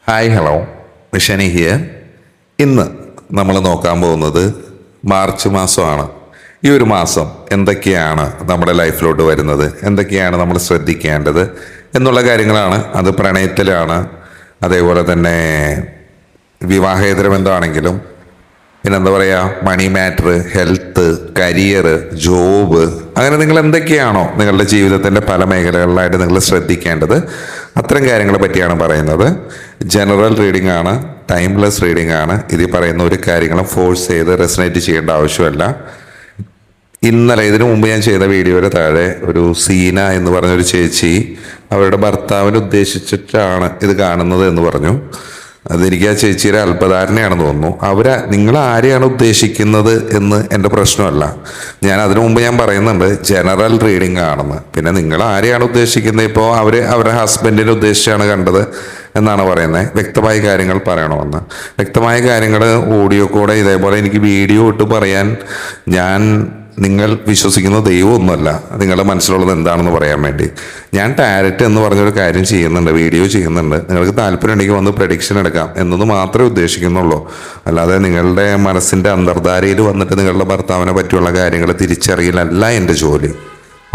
Hi hello മിഷനി here. ഇന്ന് നമ്മൾ നോക്കാൻ പോകുന്നത് മാർച്ച് മാസമാണ്. ഈ ഒരു മാസം എന്തൊക്കെയാണ് നമ്മുടെ ലൈഫിലോട്ട് വരുന്നത്, എന്തൊക്കെയാണ് നമ്മൾ ശ്രദ്ധിക്കേണ്ടത് എന്നുള്ള കാര്യങ്ങളാണ്. അത് പ്രണയത്തിലാണ്, അതേപോലെ തന്നെ വിവാഹേതര ബന്ധമാണെങ്കിലും, പിന്നെന്താ പറയുക, മണി മാറ്റർ, ഹെൽത്ത്, കരിയർ, ജോബ്, അങ്ങനെ നിങ്ങൾ എന്തൊക്കെയാണോ നിങ്ങളുടെ ജീവിതത്തിൻ്റെ പല മേഖലകളിലായിട്ട് നിങ്ങൾ ശ്രദ്ധിക്കേണ്ടത്, അത്തരം കാര്യങ്ങളെ പറ്റിയാണ് പറയുന്നത്. ജനറൽ റീഡിംഗ് ആണ്, ടൈംലെസ് റീഡിംഗ് ആണ്. ഇതിൽ പറയുന്ന ഒരു കാര്യങ്ങളും ഫോഴ്സ് ചെയ്ത് റെസനേറ്റ് ചെയ്യേണ്ട ആവശ്യമല്ല. ഇന്നലെ ഇതിനു മുമ്പ് ഞാൻ ചെയ്ത വീഡിയോയുടെ താഴെ ഒരു സീന എന്ന് പറഞ്ഞൊരു ചേച്ചി അവരുടെ ഭർത്താവിനെ ഉദ്ദേശിച്ചിട്ടാണ് ഇത് കാണുന്നത് എന്ന് പറഞ്ഞു. അതെനിക്ക് ആ ചേച്ചിയുടെ അല്പധാരണയാണെന്ന് തോന്നുന്നു. നിങ്ങൾ ആരെയാണ് ഉദ്ദേശിക്കുന്നത് എന്ന് എൻ്റെ പ്രശ്നമല്ല. ഞാൻ അതിനു മുമ്പ് ഞാൻ പറയുന്നുണ്ട് ജനറൽ റീഡിംഗ് ആണെന്ന്. പിന്നെ നിങ്ങൾ ആരെയാണ് ഉദ്ദേശിക്കുന്നത്, ഇപ്പോൾ അവരുടെ ഹസ്ബൻഡിനെ ഉദ്ദേശിച്ചാണ് കണ്ടത് എന്നാണ് പറയുന്നത്. വ്യക്തമായ കാര്യങ്ങൾ പറയണമെന്ന്. വ്യക്തമായ കാര്യങ്ങൾ ഓഡിയോ കൂടെ ഇതേപോലെ എനിക്ക് വീഡിയോ ഇട്ട് പറയാൻ നിങ്ങൾ വിശ്വസിക്കുന്ന ദൈവമൊന്നുമല്ല. നിങ്ങളുടെ മനസ്സിലുള്ളത് എന്താണെന്ന് പറയാൻ വേണ്ടി ഞാൻ ടാരറ്റ് എന്ന് പറഞ്ഞൊരു കാര്യം ചെയ്യുന്നുണ്ട്, വീഡിയോ ചെയ്യുന്നുണ്ട്. നിങ്ങൾക്ക് താല്പര്യം ഉണ്ടെങ്കിൽ വന്ന് പ്രഡിക്ഷൻ എടുക്കാം എന്നത് മാത്രമേ ഉദ്ദേശിക്കുന്നുള്ളൂ. അല്ലാതെ നിങ്ങളുടെ മനസ്സിൻ്റെ അന്തർധാരയിൽ വന്നിട്ട് നിങ്ങളുടെ ഭർത്താവിനെ പറ്റിയുള്ള കാര്യങ്ങൾ തിരിച്ചറിയലല്ല എൻ്റെ ജോലി.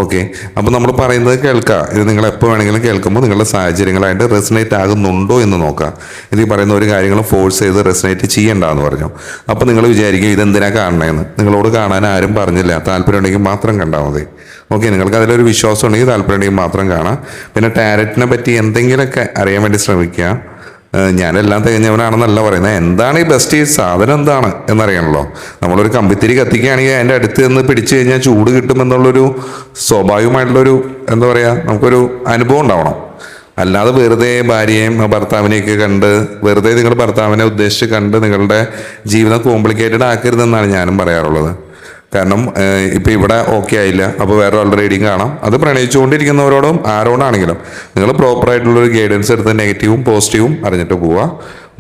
ഓക്കെ, അപ്പോൾ നമ്മൾ പറയുന്നത് കേൾക്കുക. ഇത് നിങ്ങൾ എപ്പോൾ വേണമെങ്കിലും കേൾക്കുമ്പോൾ നിങ്ങളുടെ സാഹചര്യങ്ങളായിട്ട് റെസനേറ്റ് ആകുന്നുണ്ടോ എന്ന് നോക്കാം. ഇത് പറയുന്ന ഒരു കാര്യങ്ങളും ഫോഴ്സ് ചെയ്ത് റെസനേറ്റ് ചെയ്യണ്ടെന്ന് പറഞ്ഞു. അപ്പോൾ നിങ്ങൾ വിചാരിക്കും ഇതെന്തിനാ കാണണേന്ന്. നിങ്ങളോട് കാണാൻ ആരും പറഞ്ഞില്ല, താല്പര്യം ഉണ്ടെങ്കിൽ മാത്രം കണ്ടാൽ മതി. ഓക്കെ, നിങ്ങൾക്ക് അതിലൊരു വിശ്വാസം ഉണ്ടെങ്കിൽ താല്പര്യം ഉണ്ടെങ്കിൽ മാത്രം കാണാം. പിന്നെ ടാരറ്റിനെ പറ്റി എന്തെങ്കിലുമൊക്കെ അറിയാൻ വേണ്ടി ശ്രമിക്കുക. ഞാനെല്ലാം തികഞ്ഞവനാണെന്നല്ല പറയുന്നത്. എന്താണ് ഈ ബെസ്റ്റ് സാധനം എന്താണ് എന്നറിയണല്ലോ. നമ്മളൊരു കമ്പിത്തിരി കത്തിക്കുകയാണെങ്കിൽ അതിൻ്റെ അടുത്ത് നിന്ന് പിടിച്ചു കഴിഞ്ഞാൽ ചൂട് കിട്ടുമെന്നുള്ളൊരു സ്വാഭാവികമായിട്ടുള്ളൊരു എന്താ പറയുക, നമുക്കൊരു അനുഭവം ഉണ്ടാവണം. അല്ലാതെ വെറുതെ ഭാര്യയെയും ഭർത്താവിനെയൊക്കെ കണ്ട് വെറുതെ നിങ്ങൾ ഭർത്താവിനെ ഉദ്ദേശിച്ച് കണ്ട് നിങ്ങളുടെ ജീവിതം കോംപ്ലിക്കേറ്റഡ് ആക്കരുതെന്നാണ് ഞാനും പറയാറുള്ളത്. കാരണം ഇപ്പം ഇവിടെ ഓക്കെ ആയില്ല, അപ്പോൾ വേറെ ആളുടെ റീഡിങ് കാണാം. അത് പ്രണയിച്ചുകൊണ്ടിരിക്കുന്നവരോടും ആരോടാണെങ്കിലും നിങ്ങൾ പ്രോപ്പറായിട്ടുള്ളൊരു ഗൈഡൻസ് എടുത്ത് നെഗറ്റീവും പോസിറ്റീവും അറിഞ്ഞിട്ട് പോവുക.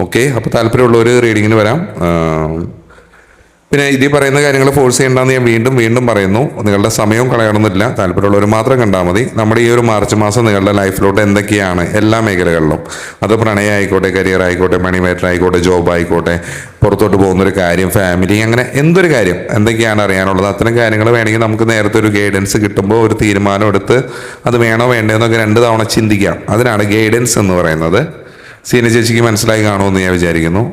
ഓക്കെ, അപ്പോൾ താല്പര്യമുള്ളവർ റീഡിങ്ങിന് വരാം. പിന്നെ ഇതിൽ പറയുന്ന കാര്യങ്ങൾ ഫോഴ്സ് ചെയ്യേണ്ടെന്ന് ഞാൻ വീണ്ടും വീണ്ടും പറയുന്നു. നിങ്ങളുടെ സമയവും കളയണമെന്നില്ല, താല്പര്യമുള്ളവർ മാത്രം കണ്ടാൽ മതി. നമ്മുടെ ഈ ഒരു മാർച്ച് മാസം നിങ്ങളുടെ ലൈഫിലോട്ട് എന്തൊക്കെയാണ് എല്ലാ മേഖലകളിലും, അത് പ്രണയം ആയിക്കോട്ടെ, കരിയർ ആയിക്കോട്ടെ, മണി മാറ്റർ ആയിക്കോട്ടെ, ജോബ് ആയിക്കോട്ടെ, പുറത്തോട്ട് പോകുന്നൊരു കാര്യം, ഫാമിലി, അങ്ങനെ എന്തൊരു കാര്യം എന്തൊക്കെയാണ് അറിയാനുള്ളത്, അത്തരം കാര്യങ്ങൾ വേണമെങ്കിൽ നമുക്ക് നേരത്തെ ഒരു ഗൈഡൻസ് കിട്ടുമ്പോൾ ഒരു തീരുമാനം എടുത്ത് അത് വേണോ വേണ്ടതെന്നൊക്കെ 2 തവണ ചിന്തിക്കാം. അതിനാണ് ഗൈഡൻസ് എന്ന് പറയുന്നത്. സീന ചേച്ചിക്ക് മനസ്സിലായി കാണുമെന്ന് ഞാൻ വിചാരിക്കുന്നു.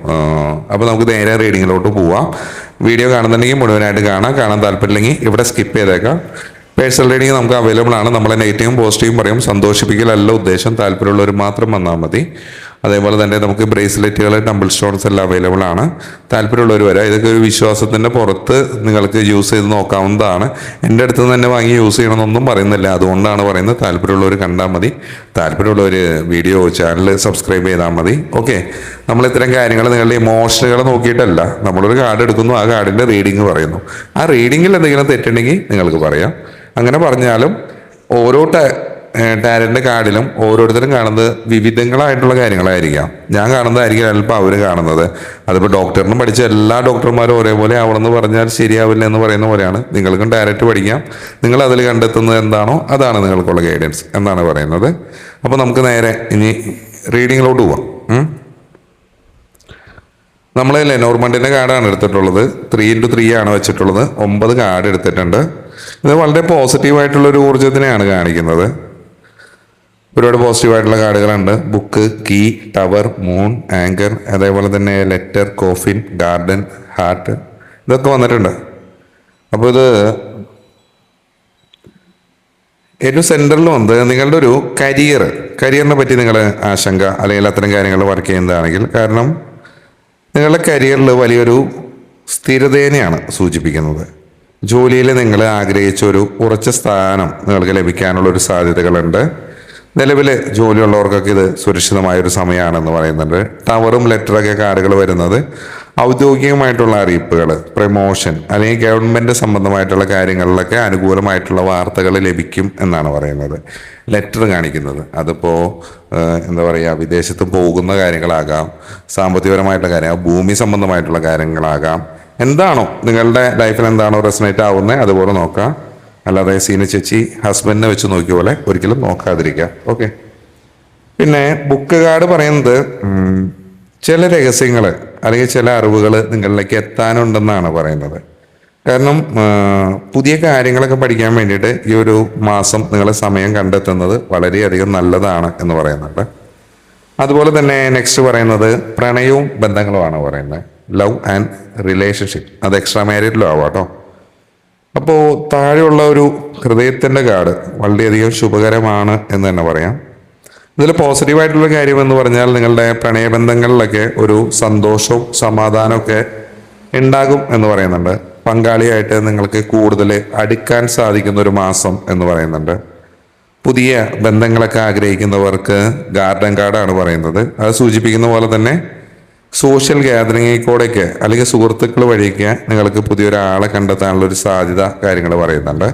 അപ്പോൾ നമുക്ക് നേരെ റീഡിങ്ങിലോട്ട് പോവാം. വീഡിയോ കാണുന്നുണ്ടെങ്കിൽ മുഴുവനായിട്ട് കാണാൻ താല്പര്യമില്ലെങ്കിൽ ഇവിടെ സ്കിപ്പ് ചെയ്തേക്കാം. പേഴ്സണൽ റീഡിങ് നമുക്ക് അവൈലബിൾ ആണ്. നമ്മളെ നെഗറ്റീവും പോസിറ്റീവും പറയും. സന്തോഷിപ്പിക്കലല്ല ഉദ്ദേശം, താല്പര്യമുള്ളവർ മാത്രം വന്നാൽ മതി. അതേപോലെ തന്നെ നമുക്ക് ബ്രേസ്ലെറ്റുകൾ, ടെമ്പിൾ സ്റ്റോൺസ് എല്ലാം അവൈലബിൾ ആണ്. താല്പര്യമുള്ളവർ വരാം. ഇതൊക്കെ ഒരു വിശ്വാസത്തിൻ്റെ പുറത്ത് നിങ്ങൾക്ക് യൂസ് ചെയ്ത് നോക്കാവുന്നതാണ്. എൻ്റെ അടുത്ത് നിന്ന് തന്നെ വാങ്ങി യൂസ് ചെയ്യണമെന്നൊന്നും പറയുന്നില്ല, അതുകൊണ്ടാണ് പറയുന്നത്. താല്പര്യമുള്ളവർ കണ്ടാൽ മതി. താല്പര്യമുള്ളവർ വീഡിയോ ചാനൽ സബ്സ്ക്രൈബ് ചെയ്താൽ മതി. ഓക്കെ, നമ്മൾ ഇത്തരം കാര്യങ്ങൾ നിങ്ങളുടെ ഇമോഷനുകൾ നോക്കിയിട്ടല്ല. നമ്മളൊരു കാർഡ് എടുക്കുന്നു, ആ കാർഡിൻ്റെ റീഡിങ് പറയുന്നു. ആ റീഡിങ്ങിൽ എന്തെങ്കിലും തെറ്റുണ്ടെങ്കിൽ നിങ്ങൾക്ക് പറയാം. അങ്ങനെ പറഞ്ഞാലും ഓരോ ടാരറ്റിൻ്റെ കാർഡിലും ഓരോരുത്തരും കാണുന്നത് വിവിധങ്ങളായിട്ടുള്ള കാര്യങ്ങളായിരിക്കാം. ഞാൻ കാണുന്നതായിരിക്കും ചിലപ്പോൾ അവർ കാണുന്നത്. അതിപ്പോൾ ഡോക്ടറിനും പഠിച്ച എല്ലാ ഡോക്ടർമാരും ഒരേപോലെ ആവണമെന്ന് പറഞ്ഞാൽ ശരിയാവില്ല എന്ന് പറയുന്ന പോലെയാണ്. നിങ്ങൾക്കും ടാരറ്റ് പഠിക്കാം. നിങ്ങൾ അതിൽ കണ്ടെത്തുന്നത് എന്താണോ അതാണ് നിങ്ങൾക്കുള്ള ഗൈഡൻസ് എന്നാണ് പറയുന്നത്. അപ്പോൾ നമുക്ക് നേരെ ഇനി റീഡിങ്ങിലോട്ട് പോവാം. നമ്മൾ ലെനോർമണ്ടിൻ്റെ കാർഡാണ് എടുത്തിട്ടുള്ളത്. 3x3 ആണ് വെച്ചിട്ടുള്ളത്. 9 കാർഡ് എടുത്തിട്ടുണ്ട്. ഇത് വളരെ പോസിറ്റീവായിട്ടുള്ളൊരു ഊർജ്ജത്തിനെയാണ് കാണിക്കുന്നത്. ഒരുപാട് പോസിറ്റീവായിട്ടുള്ള കാർഡുകളുണ്ട്. Book, key, tower, moon, anchor, അതേപോലെ തന്നെ ലെറ്റർ, കോഫിൻ, ഗാർഡൻ, ഹാർട്ട്, ഇതൊക്കെ വന്നിട്ടുണ്ട്. അപ്പോൾ ഇത് ഏറ്റവും സെൻറ്ററിൽ വന്നത് നിങ്ങളുടെ ഒരു കരിയറിനെ പറ്റി നിങ്ങൾ ആശങ്ക അല്ലെങ്കിൽ അത്തരം കാര്യങ്ങൾ വർക്ക് ചെയ്യുന്നതാണെങ്കിൽ, കാരണം നിങ്ങളുടെ കരിയറിൽ വലിയൊരു സ്ഥിരതേനെയാണ് സൂചിപ്പിക്കുന്നത്. ജോലിയിൽ നിങ്ങൾ ആഗ്രഹിച്ച ഒരു ഉറച്ച സ്ഥാനം നിങ്ങൾക്ക് ലഭിക്കാനുള്ളൊരു സാധ്യതകളുണ്ട്. നിലവിൽ ജോലിയുള്ളവർക്കൊക്കെ ഇത് സുരക്ഷിതമായൊരു സമയമാണെന്ന് പറയുന്നുണ്ട്. ടവറും ലെറ്ററൊക്കെ കാർഡുകൾ വരുന്നത് ഔദ്യോഗികമായിട്ടുള്ള അറിയിപ്പുകൾ, പ്രമോഷൻ അല്ലെങ്കിൽ ഗവൺമെൻറ് സംബന്ധമായിട്ടുള്ള കാര്യങ്ങളിലൊക്കെ അനുകൂലമായിട്ടുള്ള വാർത്തകൾ ലഭിക്കും എന്നാണ് പറയുന്നത്. ലെറ്റർ കാണിക്കുന്നത് അതിപ്പോൾ എന്താ പറയുക, വിദേശത്ത് പോകുന്ന കാര്യങ്ങളാകാം, സാമ്പത്തികപരമായിട്ടുള്ള കാര്യം, ഭൂമി സംബന്ധമായിട്ടുള്ള കാര്യങ്ങളാകാം. എന്താണോ നിങ്ങളുടെ ലൈഫിൽ എന്താണോ റെസനേറ്റ് ആവുന്നത് അതുപോലെ നോക്കാം. അല്ലാതെ സീന ചേച്ചി ഹസ്ബൻഡിനെ വെച്ച് നോക്കിയ പോലെ ഒരിക്കലും നോക്കാതിരിക്കുക. ഓക്കെ. പിന്നെ ബുക്ക് കാർഡ് പറയുന്നത് ചില രഹസ്യങ്ങൾ അല്ലെങ്കിൽ ചില അറിവുകൾ നിങ്ങളിലേക്ക് എത്താനുണ്ടെന്നാണ് പറയുന്നത്. കാരണം പുതിയ കാര്യങ്ങളൊക്കെ പഠിക്കാൻ വേണ്ടിയിട്ട് ഈ ഒരു മാസം നിങ്ങൾ സമയം കണ്ടെത്തുന്നത് വളരെയധികം നല്ലതാണ് എന്ന് പറയുന്നുണ്ട്. അതുപോലെ തന്നെ നെക്സ്റ്റ് പറയുന്നത് പ്രണയവും ബന്ധങ്ങളുമാണ് പറയുന്നത്. ലവ് ആൻഡ് റിലേഷൻഷിപ്പ്, അത് എക്സ്ട്രാ മാരീഡിലും ആവാം കേട്ടോ. അപ്പോൾ താഴെയുള്ള ഒരു ഹൃദയത്തിൻ്റെ കാർഡ് വളരെയധികം ശുഭകരമാണ് എന്ന് തന്നെ പറയാം. ഇതിൽ പോസിറ്റീവായിട്ടുള്ള കാര്യം എന്ന് പറഞ്ഞാൽ നിങ്ങളുടെ പ്രണയബന്ധങ്ങളിലൊക്കെ ഒരു സന്തോഷവും സമാധാനമൊക്കെ ഉണ്ടാകും എന്ന് പറയുന്നുണ്ട്. പങ്കാളിയായിട്ട് നിങ്ങൾക്ക് കൂടുതൽ അടുക്കാൻ സാധിക്കുന്ന ഒരു മാസം എന്ന് പറയുന്നുണ്ട്. പുതിയ ബന്ധങ്ങളൊക്കെ ആഗ്രഹിക്കുന്നവർക്ക് ഗാർഡൻ കാർഡാണ് പറയുന്നത്. അത് സൂചിപ്പിക്കുന്ന പോലെ തന്നെ സോഷ്യൽ ഗ്യാതറിങ്ങിൽ കൂടെയൊക്കെ അല്ലെങ്കിൽ സുഹൃത്തുക്കൾ വഴിയൊക്കെ നിങ്ങൾക്ക് പുതിയൊരാളെ കണ്ടെത്താനുള്ള ഒരു സാധ്യത കാര്യങ്ങൾ പറയുന്നുണ്ട്.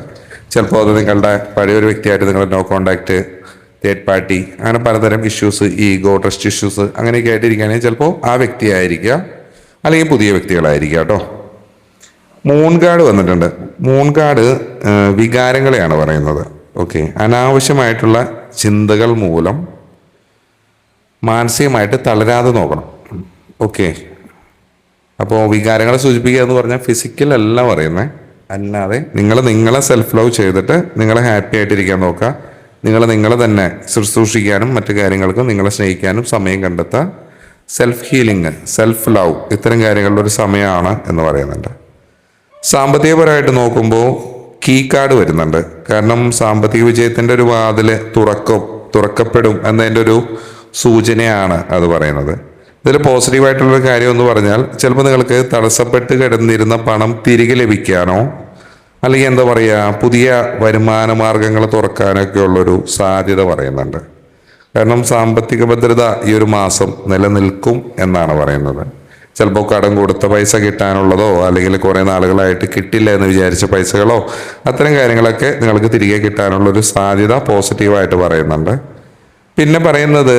ചിലപ്പോൾ അത് നിങ്ങളുടെ പഴയൊരു വ്യക്തിയായിട്ട് നിങ്ങൾ നോ കോണ്ടാക്ട്, തേർഡ് പാർട്ടി, അങ്ങനെ പലതരം ഇഷ്യൂസ്, ഈഗോ, ട്രസ്റ്റ് ഇഷ്യൂസ് അങ്ങനെയൊക്കെ ആയിട്ടിരിക്കുകയാണെങ്കിൽ ചിലപ്പോൾ ആ വ്യക്തിയായിരിക്കുക അല്ലെങ്കിൽ പുതിയ വ്യക്തികളായിരിക്കുക കേട്ടോ. മൂൺ കാർഡ് വന്നിട്ടുണ്ട്. മൂൺ കാർഡ് വികാരങ്ങളെയാണ് പറയുന്നത്. ഓക്കെ, അനാവശ്യമായിട്ടുള്ള ചിന്തകൾ മൂലം മാനസികമായിട്ട് തളരാതെ നോക്കണം. ഓക്കെ, അപ്പോൾ വികാരങ്ങളെ സൂചിപ്പിക്കുക എന്ന് പറഞ്ഞാൽ ഫിസിക്കൽ അല്ല പറയുന്നത്, അല്ലാതെ നിങ്ങളെ സെൽഫ് ലവ് ചെയ്തിട്ട് നിങ്ങളെ ഹാപ്പി ആയിട്ടിരിക്കാൻ നോക്കുക. നിങ്ങളെ തന്നെ ശുശ്രൂഷിക്കാനും മറ്റു കാര്യങ്ങൾക്കും നിങ്ങളെ സ്നേഹിക്കാനും സമയം കണ്ടെത്തുക. സെൽഫ് ഹീലിംഗ്, സെൽഫ് ലവ്, ഇത്തരം കാര്യങ്ങളുടെ ഒരു സമയമാണ് എന്ന് പറയുന്നുണ്ട്. സാമ്പത്തികപരമായിട്ട് നോക്കുമ്പോൾ കീ കാർഡ് വരുന്നുണ്ട്. കാരണം സാമ്പത്തിക വിജയത്തിൻ്റെ ഒരു വാതിൽ തുറക്കപ്പെടും എന്നതിൻ്റെ ഒരു സൂചനയാണ് അത് പറയുന്നത്. ഇതിൽ പോസിറ്റീവായിട്ടുള്ളൊരു കാര്യം എന്ന് പറഞ്ഞാൽ ചിലപ്പോൾ നിങ്ങൾക്ക് തടസ്സപ്പെട്ട് കിടന്നിരുന്ന പണം തിരികെ ലഭിക്കാനോ അല്ലെങ്കിൽ എന്താ പറയുക പുതിയ വരുമാന മാർഗങ്ങൾ തുറക്കാനൊക്കെ ഉള്ളൊരു സാധ്യത പറയുന്നുണ്ട്. കാരണം സാമ്പത്തിക ഭദ്രത ഈ ഒരു മാസം നിലനിൽക്കും എന്നാണ് പറയുന്നത്. ചിലപ്പോൾ കടം കൊടുത്ത പൈസ കിട്ടാനുള്ളതോ അല്ലെങ്കിൽ കുറേ നാളുകളായിട്ട് കിട്ടില്ല എന്ന് വിചാരിച്ച പൈസകളോ അത്തരം കാര്യങ്ങളൊക്കെ നിങ്ങൾക്ക് തിരികെ കിട്ടാനുള്ളൊരു സാധ്യത പോസിറ്റീവായിട്ട് പറയുന്നുണ്ട്. പിന്നെ പറയുന്നത്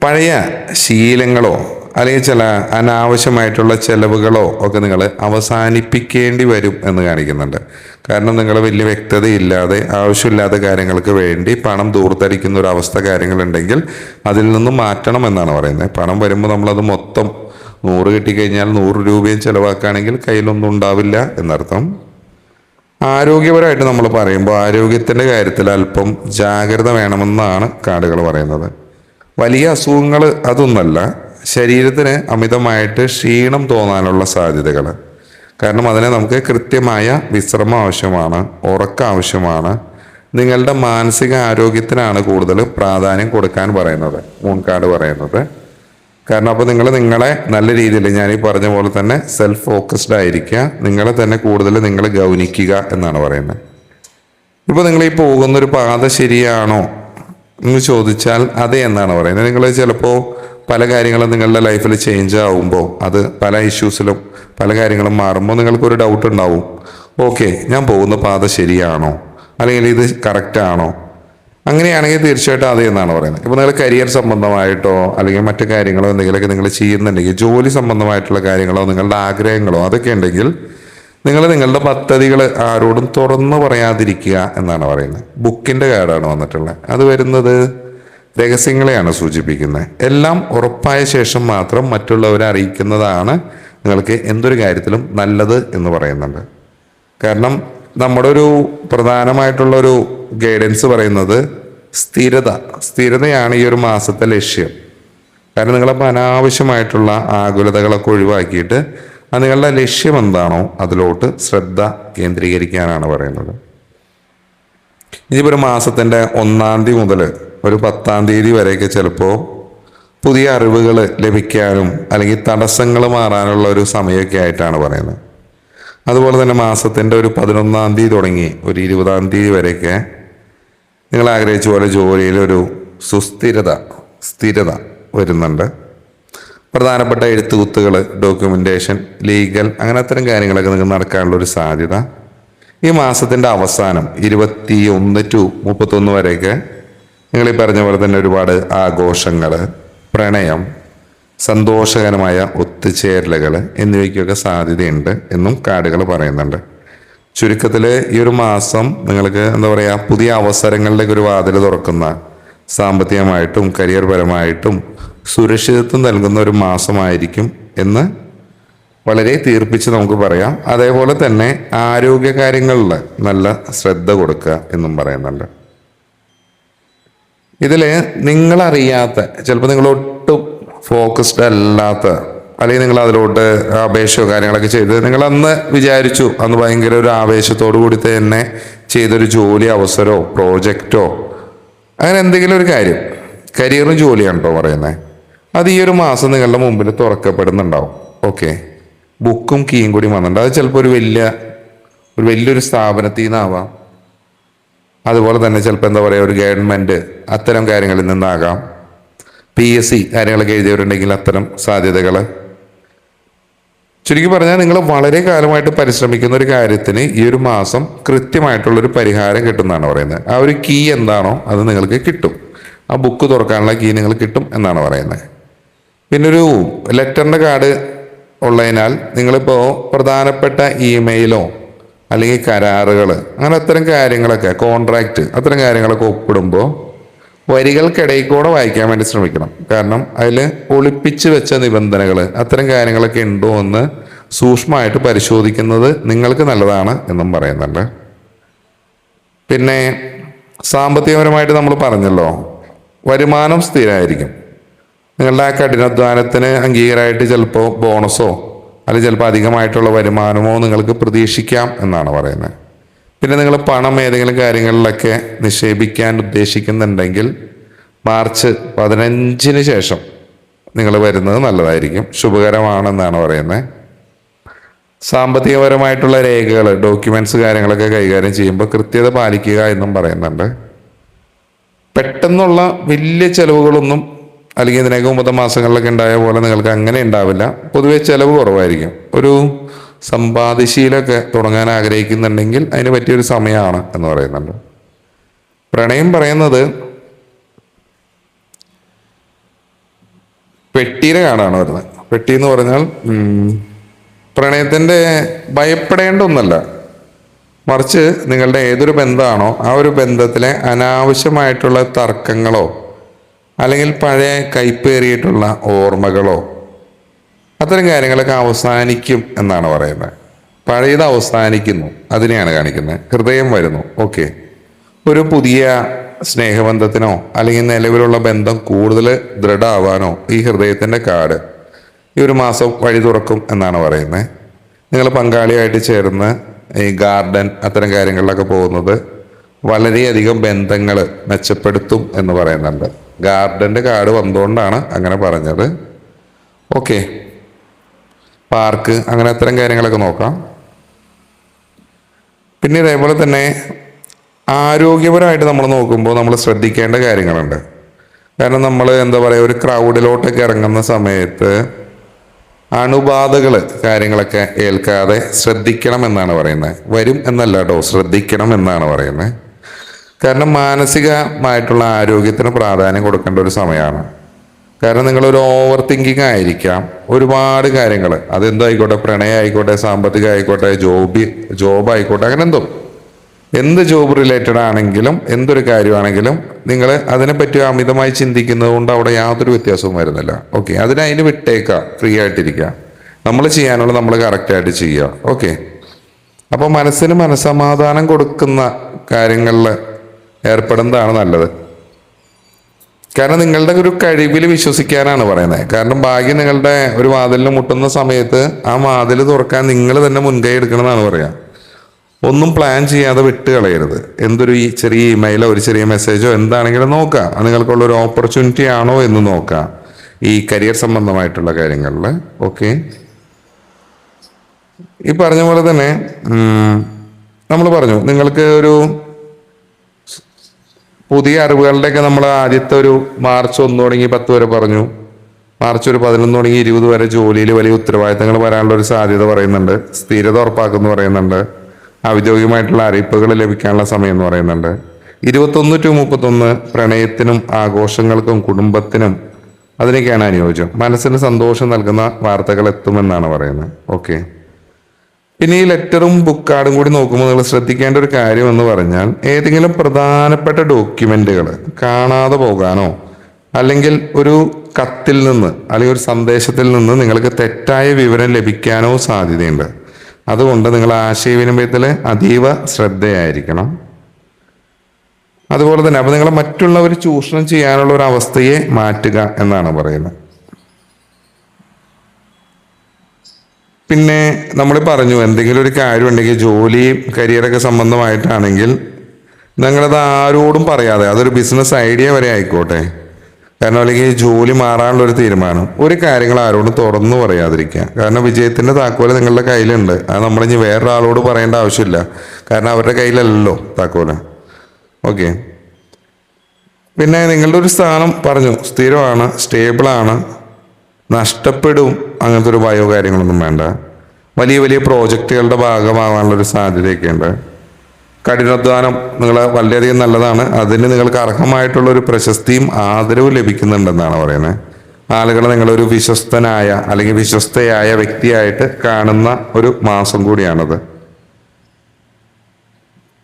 പഴയ ശീലങ്ങളോ അല്ലെങ്കിൽ ചില അനാവശ്യമായിട്ടുള്ള ചെലവുകളോ ഒക്കെ നിങ്ങൾ അവസാനിപ്പിക്കേണ്ടി വരും എന്ന് കാണിക്കുന്നുണ്ട്. കാരണം നിങ്ങൾ വലിയ വ്യക്തതയില്ലാതെ ആവശ്യമില്ലാത്ത കാര്യങ്ങൾക്ക് വേണ്ടി പണം ദൂർത്തടിക്കുന്ന ഒരു അവസ്ഥ കാര്യങ്ങളുണ്ടെങ്കിൽ അതിൽ നിന്നും മാറ്റണം എന്നാണ് പറയുന്നത്. പണം വരുമ്പോൾ നമ്മളത് മൊത്തം 100 കിട്ടിക്കഴിഞ്ഞാൽ 100 രൂപയും ചിലവാക്കുകയാണെങ്കിൽ കയ്യിലൊന്നും ഉണ്ടാവില്ല എന്നർത്ഥം. ആരോഗ്യപരമായിട്ട് നമ്മൾ പറയുമ്പോൾ ആരോഗ്യത്തിൻ്റെ കാര്യത്തിൽ അല്പം ജാഗ്രത വേണമെന്നാണ് കാർഡുകൾ പറയുന്നത്. വലിയ അസുഖങ്ങൾ അതൊന്നല്ല, ശരീരത്തിന് അമിതമായിട്ട് ക്ഷീണം തോന്നാനുള്ള സാധ്യതകൾ. കാരണം അതിന് നമുക്ക് കൃത്യമായ വിശ്രമം ആവശ്യമാണ്, ഉറക്കം ആവശ്യമാണ്. നിങ്ങളുടെ മാനസിക ആരോഗ്യത്തിനാണ് കൂടുതൽ പ്രാധാന്യം കൊടുക്കാൻ പറയുന്നത് മൂൺ കാർഡ് പറയുന്നത്. കാരണം അപ്പോൾ നിങ്ങളെ നല്ല രീതിയിൽ ഞാനീ പറഞ്ഞ പോലെ തന്നെ സെൽഫ് ഫോക്കസ്ഡ് ആയിരിക്കുക, നിങ്ങളെ തന്നെ കൂടുതൽ നിങ്ങൾ ഗൗനിക്കുക എന്നാണ് പറയുന്നത്. ഇപ്പോൾ നിങ്ങൾ ഈ പോകുന്നൊരു പാത ശരിയാണോ എന്ന് ചോദിച്ചാൽ അതെ എന്നാണ് പറയുന്നത്. നിങ്ങൾ ചിലപ്പോൾ പല കാര്യങ്ങളും നിങ്ങളുടെ ലൈഫിൽ ചേഞ്ച് ആവുമ്പോൾ അത് പല ഇഷ്യൂസിലും പല കാര്യങ്ങളും മാറുമ്പോൾ നിങ്ങൾക്കൊരു ഡൗട്ട് ഉണ്ടാവും. ഓക്കെ, ഞാൻ പോകുന്ന പാത ശരിയാണോ അല്ലെങ്കിൽ ഇത് കറക്റ്റാണോ? അങ്ങനെയാണെങ്കിൽ തീർച്ചയായിട്ടും അതെ എന്നാണ് പറയുന്നത്. ഇപ്പോൾ നിങ്ങൾ കരിയർ സംബന്ധമായിട്ടോ അല്ലെങ്കിൽ മറ്റു കാര്യങ്ങളോ എന്തെങ്കിലുമൊക്കെ നിങ്ങൾ ചെയ്യുന്നുണ്ടെങ്കിൽ, ജോലി സംബന്ധമായിട്ടുള്ള കാര്യങ്ങളോ നിങ്ങളുടെ ആഗ്രഹങ്ങളോ അതൊക്കെ ഉണ്ടെങ്കിൽ നിങ്ങളുടെ പദ്ധതികൾ ആരോടും തുറന്നു പറയാതിരിക്കുക എന്നാണ് പറയുന്നത്. ബുക്കിൻ്റെ കാർഡാണ് വന്നിട്ടുള്ളത്. അത് വരുന്നത് രഹസ്യങ്ങളെയാണ് സൂചിപ്പിക്കുന്നത്. എല്ലാം ഉറപ്പായ ശേഷം മാത്രം മറ്റുള്ളവരെ അറിയിക്കുന്നതാണ് നിങ്ങൾക്ക് എന്തൊരു കാര്യത്തിലും നല്ലത് എന്ന് പറയുന്നുണ്ട്. കാരണം ഒരു പ്രധാനമായിട്ടുള്ളൊരു ഗൈഡൻസ് പറയുന്നത് സ്ഥിരതയാണ് ഈ ഒരു മാസത്തെ ലക്ഷ്യം. കാരണം നിങ്ങളപ്പോൾ അനാവശ്യമായിട്ടുള്ള ആകുലതകളൊക്കെ ഒഴിവാക്കിയിട്ട് നിങ്ങളുടെ ലക്ഷ്യം എന്താണോ അതിലോട്ട് ശ്രദ്ധ കേന്ദ്രീകരിക്കാനാണ് പറയുന്നത്. ഇനിയിപ്പോൾ ഒരു മാസത്തിൻ്റെ 1-ാം തീയതി മുതൽ ഒരു 10-ാം തീയതി വരെയൊക്കെ ചിലപ്പോൾ പുതിയ അറിവുകൾ ലഭിക്കാനും അല്ലെങ്കിൽ തടസ്സങ്ങൾ മാറാനുള്ള ഒരു സമയമൊക്കെ ആയിട്ടാണ് പറയുന്നത്. അതുപോലെ തന്നെ മാസത്തിൻ്റെ ഒരു 11-ാം തീയതി തുടങ്ങി ഒരു 20-ാം തീയതി വരെയൊക്കെ നിങ്ങൾ ആഗ്രഹിച്ച പോലെ ജോലിയിലൊരു സ്ഥിരത വരുന്നുണ്ട്. പ്രധാനപ്പെട്ട എഴുത്തുകുത്തുകൾ, ഡോക്യുമെൻറ്റേഷൻ, ലീഗൽ അങ്ങനെ അത്തരം കാര്യങ്ങളൊക്കെ നിങ്ങൾക്ക് നടക്കാനുള്ളൊരു സാധ്യത. ഈ മാസത്തിൻ്റെ അവസാനം 21 to 31 വരെയൊക്കെ നിങ്ങൾ ഈ പറഞ്ഞ പോലെ തന്നെ ഒരുപാട് ആഘോഷങ്ങൾ, പ്രണയം, സന്തോഷകരമായ ഒത്തുചേരലുകൾ എന്നിവയ്ക്കൊക്കെ സാധ്യതയുണ്ട് എന്നും കാർഡുകൾ പറയുന്നുണ്ട്. ചുരുക്കത്തിൽ ഈ ഒരു മാസം നിങ്ങൾക്ക് എന്താ പറയുക, പുതിയ അവസരങ്ങളിലേക്ക് ഒരു വാതിൽ തുറക്കുന്ന, സാമ്പത്തികമായിട്ടും കരിയർ പരമായിട്ടും സുരക്ഷിതത്വം നൽകുന്ന ഒരു മാസമായിരിക്കും എന്ന് വളരെ തീർപ്പിച്ച് നമുക്ക് പറയാം. അതേപോലെ തന്നെ ആരോഗ്യകാര്യങ്ങളിൽ നല്ല ശ്രദ്ധ കൊടുക്കുക എന്നും പറയുന്നുണ്ട്. ഇതിൽ നിങ്ങളറിയാത്ത, ചിലപ്പോൾ നിങ്ങൾ ഒട്ടും ഫോക്കസ്ഡ് അല്ലാത്ത, അല്ലെങ്കിൽ നിങ്ങൾ അതിലോട്ട് അപേക്ഷയോ കാര്യങ്ങളൊക്കെ ചെയ്ത് നിങ്ങൾ അന്ന് വിചാരിച്ചു, അന്ന് ഭയങ്കര ഒരു ആവേശത്തോടു കൂടി തന്നെ ചെയ്തൊരു ജോലി അവസരമോ പ്രോജക്റ്റോ അങ്ങനെ എന്തെങ്കിലും ഒരു കാര്യം, കരിയറും ജോലിയാണ് കേട്ടോ പറയുന്നത്, അത് ഈ ഒരു മാസം നിങ്ങളുടെ മുമ്പിൽ തുറക്കപ്പെടുന്നുണ്ടാവും. ഓക്കെ, ബുക്കും കീയും കൂടി വന്നിട്ടുണ്ട്. അത് ചിലപ്പോൾ ഒരു വലിയൊരു സ്ഥാപനത്തിൽ നിന്നാവാം. അതുപോലെ തന്നെ ചിലപ്പോൾ എന്താ പറയുക, ഒരു ഗവൺമെൻറ് അത്തരം കാര്യങ്ങളിൽ നിന്നാകാം. PSC കാര്യങ്ങളൊക്കെ എഴുതിയവരുണ്ടെങ്കിൽ അത്തരം സാധ്യതകൾ. ചുരുക്കി പറഞ്ഞാൽ നിങ്ങൾ വളരെ കാലമായിട്ട് പരിശ്രമിക്കുന്ന ഒരു കാര്യത്തിന് ഈ ഒരു മാസം കൃത്യമായിട്ടുള്ളൊരു പരിഹാരം കിട്ടുമെന്നാണ് പറയുന്നത്. ആ ഒരു കീ എന്താണോ അത് നിങ്ങൾക്ക് കിട്ടും. ആ ബുക്ക് തുറക്കാനുള്ള കീ നിങ്ങൾ കിട്ടും എന്നാണ് പറയുന്നത്. പിന്നെ ഒരു ലെറ്ററിൻ്റെ കാർഡ് ഉള്ളതിനാൽ നിങ്ങളിപ്പോൾ പ്രധാനപ്പെട്ട ഇമെയിലോ അല്ലെങ്കിൽ കരാറുകൾ, അങ്ങനെ അത്തരം കാര്യങ്ങളൊക്കെ, കോൺട്രാക്റ്റ്, അത്തരം കാര്യങ്ങളൊക്കെ ഒപ്പിടുമ്പോൾ വരികൾക്കിടയിൽ കൂടെ വായിക്കാൻ വേണ്ടി ശ്രമിക്കണം. കാരണം അതിൽ ഒളിപ്പിച്ച് വെച്ച നിബന്ധനകൾ, അത്തരം കാര്യങ്ങളൊക്കെ ഉണ്ടോ എന്ന് സൂക്ഷ്മമായിട്ട് പരിശോധിക്കുന്നത് നിങ്ങൾക്ക് നല്ലതാണ് എന്നും പറയുന്നുണ്ട്. പിന്നെ സാമ്പത്തികപരമായിട്ട് നമ്മൾ പറഞ്ഞല്ലോ, വരുമാനം സ്ഥിരമായിരിക്കും. നിങ്ങളുടെ ആ കഠിനാധ്വാനത്തിന് അംഗീകാരമായിട്ട് ചിലപ്പോൾ ബോണസോ അല്ലെങ്കിൽ ചിലപ്പോൾ അധികമായിട്ടുള്ള വരുമാനമോ നിങ്ങൾക്ക് പ്രതീക്ഷിക്കാം എന്നാണ് പറയുന്നത്. പിന്നെ നിങ്ങൾ പണം ഏതെങ്കിലും കാര്യങ്ങളിലൊക്കെ നിക്ഷേപിക്കാൻ ഉദ്ദേശിക്കുന്നുണ്ടെങ്കിൽ മാർച്ച് 15 ശേഷം നിങ്ങൾ വരുന്നത് നല്ലതായിരിക്കും, ശുഭകരമാണെന്നാണ് പറയുന്നത്. സാമ്പത്തികപരമായിട്ടുള്ള രേഖകൾ, ഡോക്യുമെന്റ്സ് കാര്യങ്ങളൊക്കെ കൈകാര്യം ചെയ്യുമ്പോൾ കൃത്യത പാലിക്കുക എന്നും പറയുന്നുണ്ട്. പെട്ടെന്നുള്ള വലിയ ചെലവുകളൊന്നും, അല്ലെങ്കിൽ ഇതിനൊക്കെ 9 മാസങ്ങളിലൊക്കെ ഉണ്ടായ പോലെ നിങ്ങൾക്ക് അങ്ങനെ ഉണ്ടാവില്ല. പൊതുവെ ചിലവ് കുറവായിരിക്കും. ഒരു സമ്പാദ്യശീലമൊക്കെ തുടങ്ങാൻ ആഗ്രഹിക്കുന്നുണ്ടെങ്കിൽ അതിന് പറ്റിയൊരു സമയമാണ് എന്ന് പറയുന്നുണ്ട്. പ്രണയം പറയുന്നത് പെട്ടിയുടെ കാർഡാണ് വരുന്നത്. പെട്ടി എന്ന് പറഞ്ഞാൽ പ്രണയത്തിൻ്റെ ഭയപ്പെടേണ്ട ഒന്നല്ല, മറിച്ച് നിങ്ങളുടെ ഏതൊരു ബന്ധമാണോ ആ ഒരു ബന്ധത്തിലെ അനാവശ്യമായിട്ടുള്ള തർക്കങ്ങളോ അല്ലെങ്കിൽ പഴയ കയ്പേറിയിട്ടുള്ള ഓർമ്മകളോ അത്തരം കാര്യങ്ങളൊക്കെ അവസാനിക്കും എന്നാണ് പറയുന്നത്. പഴയത് അവസാനിക്കുന്നു, അതിനെയാണ് കാണിക്കുന്നത്. ഹൃദയം വരുന്നു. ഓക്കെ, ഒരു പുതിയ സ്നേഹബന്ധത്തിനോ അല്ലെങ്കിൽ നിലവിലുള്ള ബന്ധം കൂടുതൽ ദൃഢമാവാനോ ഈ ഹൃദയത്തിൻ്റെ കാർഡ് ഈ ഒരു മാസം വഴി തുറക്കും എന്നാണ് പറയുന്നത്. നിങ്ങൾ പങ്കാളിയായിട്ട് ചേർന്ന് ഈ ഗാർഡൻ അത്തരം കാര്യങ്ങളിലൊക്കെ പോകുന്നത് വളരെയധികം ബന്ധങ്ങൾ മെച്ചപ്പെടുത്തും എന്ന് പറയുന്നുണ്ട്. ഗാർഡൻ്റെ കാർഡ് വന്നുകൊണ്ടാണ് അങ്ങനെ പറഞ്ഞത്. ഓക്കെ, പാർക്ക് അങ്ങനെ അത്തരം കാര്യങ്ങളൊക്കെ നോക്കാം. പിന്നെ ഇതേപോലെ തന്നെ ആരോഗ്യപരമായിട്ട് നമ്മൾ നോക്കുമ്പോൾ നമ്മൾ ശ്രദ്ധിക്കേണ്ട കാര്യങ്ങളുണ്ട്. കാരണം നമ്മൾ എന്താ പറയുക, ഒരു ക്രൗഡിലോട്ടൊക്കെ ഇറങ്ങുന്ന സമയത്ത് അണുബാധകൾ കാര്യങ്ങളൊക്കെ ഏൽക്കാതെ ശ്രദ്ധിക്കണം എന്നാണ് പറയുന്നത്. വരും എന്നല്ല കേട്ടോ, ശ്രദ്ധിക്കണം എന്നാണ് പറയുന്നത്. കാരണം മാനസികമായിട്ടുള്ള ആരോഗ്യത്തിന് പ്രാധാന്യം കൊടുക്കേണ്ട ഒരു സമയമാണ്. കാരണം നിങ്ങളൊരു ഓവർ തിങ്കിങ് ആയിരിക്കാം, ഒരുപാട് കാര്യങ്ങൾ, അതെന്തായിക്കോട്ടെ, പ്രണയം ആയിക്കോട്ടെ, സാമ്പത്തികം ആയിക്കോട്ടെ, ജോബ് ആയിക്കോട്ടെ, അങ്ങനെ എന്ത് ജോബ് റിലേറ്റഡ് ആണെങ്കിലും എന്തൊരു കാര്യമാണെങ്കിലും നിങ്ങൾ അതിനെപ്പറ്റി അമിതമായി ചിന്തിക്കുന്നത് കൊണ്ട് അവിടെ യാതൊരു വ്യത്യാസവും വരുന്നില്ല. ഓക്കെ, അതിന് വിട്ടേക്കാം, ഫ്രീ ആയിട്ടിരിക്കുക, നമ്മൾ ചെയ്യാനുള്ള നമ്മൾ കറക്റ്റായിട്ട് ചെയ്യുക. ഓക്കെ, അപ്പോൾ മനസ്സിന് മനസ്സമാധാനം കൊടുക്കുന്ന കാര്യങ്ങളിൽ ഏർപ്പെടുന്നതാണ് നല്ലത്. കാരണം നിങ്ങളുടെ ഒരു കഴിവിൽ വിശ്വസിക്കാനാണ് പറയുന്നത്. കാരണം ഭാഗ്യം നിങ്ങളുടെ ഒരു വാതിലിന് മുട്ടുന്ന സമയത്ത് ആ വാതിൽ തുറക്കാൻ നിങ്ങൾ തന്നെ മുൻകൈ എടുക്കണമെന്നാണ് പറയുക. ഒന്നും പ്ലാൻ ചെയ്യാതെ വിട്ട് കളയരുത്. എന്തൊരു ചെറിയ ഇമെയിലോ ഒരു ചെറിയ മെസ്സേജോ എന്താണെങ്കിലും നോക്കാം, അത് നിങ്ങൾക്കുള്ള ഒരു ഓപ്പർച്യൂണിറ്റി ആണോ എന്ന് നോക്കാം ഈ കരിയർ സംബന്ധമായിട്ടുള്ള കാര്യങ്ങളിൽ. ഓക്കെ, ഈ പറഞ്ഞ പോലെ തന്നെ നമ്മൾ പറഞ്ഞു നിങ്ങൾക്ക് ഒരു പുതിയ അറിവുകളുടെയൊക്കെ നമ്മൾ ആദ്യത്തെ ഒരു മാർച്ച് 1 തുടങ്ങി 10 വരെ പറഞ്ഞു. മാർച്ച് ഒരു 11 തുടങ്ങി 20 വരെ ജോലിയിൽ വലിയ ഉത്തരവാദിത്തങ്ങൾ വരാനുള്ള ഒരു സാധ്യത പറയുന്നുണ്ട്. സ്ഥിരത ഉറപ്പാക്കുമെന്ന് പറയുന്നുണ്ട്. ഔദ്യോഗികമായിട്ടുള്ള അറിയിപ്പുകൾ ലഭിക്കാനുള്ള സമയം എന്ന് പറയുന്നുണ്ട്. 21 to 31 പ്രണയത്തിനും ആഘോഷങ്ങൾക്കും കുടുംബത്തിനും അതിനൊക്കെയാണ് അനുയോജ്യം. മനസ്സിന് സന്തോഷം നൽകുന്ന വാർത്തകൾ എത്തുമെന്നാണ് പറയുന്നത്. ഓക്കെ, പിന്നെ ഈ ലെറ്ററും ബുക്ക് കാർഡും കൂടി നോക്കുമ്പോൾ നിങ്ങൾ ശ്രദ്ധിക്കേണ്ട ഒരു കാര്യം എന്ന് പറഞ്ഞാൽ ഏതെങ്കിലും പ്രധാനപ്പെട്ട ഡോക്യുമെന്റുകൾ കാണാതെ പോകാനോ അല്ലെങ്കിൽ ഒരു കത്തിൽ നിന്ന് അല്ലെങ്കിൽ ഒരു സന്ദേശത്തിൽ നിന്ന് നിങ്ങൾക്ക് തെറ്റായ വിവരം ലഭിക്കാനോ സാധ്യതയുണ്ട്. അതുകൊണ്ട് നിങ്ങൾ ആശയവിനിമയത്തിൽ അതീവ ശ്രദ്ധയായിരിക്കണം. അതുപോലെ തന്നെ അപ്പോൾ നിങ്ങൾ മറ്റുള്ളവർ ചൂഷണം ചെയ്യാനുള്ള ഒരു അവസ്ഥയെ മാറ്റുക എന്നാണ് പറയുന്നത്. പിന്നെ നമ്മൾ പറഞ്ഞു എന്തെങ്കിലും ഒരു കാര്യം ഉണ്ടെങ്കിൽ ജോലിയും കരിയറൊക്കെ സംബന്ധമായിട്ടാണെങ്കിൽ നിങ്ങളത് ആരോടും പറയാതെ, അതൊരു ബിസിനസ് ഐഡിയ വരെ ആയിക്കോട്ടെ, കാരണം അല്ലെങ്കിൽ ജോലി മാറാനുള്ളൊരു തീരുമാനം, ഒരു കാര്യങ്ങൾ ആരോടും തുറന്നു പറയാതിരിക്കുക. കാരണം വിജയത്തിൻ്റെ താക്കോല് നിങ്ങളുടെ കയ്യിലുണ്ട്. അത് നമ്മളിനി വേറൊരാളോട് പറയേണ്ട ആവശ്യമില്ല, കാരണം അവരുടെ കയ്യിലല്ലല്ലോ താക്കോല്. ഓക്കെ. പിന്നെ നിങ്ങളുടെ ഒരു സ്ഥാനം പറഞ്ഞു സ്ഥിരമാണ്, സ്റ്റേബിളാണ്, നഷ്ടപ്പെടും അങ്ങനത്തെ ഒരു ഭയോ കാര്യങ്ങളൊന്നും വേണ്ട. വലിയ വലിയ പ്രോജക്റ്റുകളുടെ ഭാഗമാകാനുള്ളൊരു സാധ്യതയൊക്കെ ഉണ്ട്. കഠിനാധ്വാനം നിങ്ങൾ വളരെയധികം നല്ലതാണ്. അതിന് നിങ്ങൾക്ക് അർഹമായിട്ടുള്ള ഒരു പ്രശസ്തിയും ആദരവും ലഭിക്കുന്നുണ്ടെന്നാണ് പറയുന്നത്. ആളുകൾ നിങ്ങളൊരു വിശ്വസ്തനായ അല്ലെങ്കിൽ വിശ്വസ്തയായ വ്യക്തിയായിട്ട് കാണുന്ന ഒരു മാസം കൂടിയാണത്.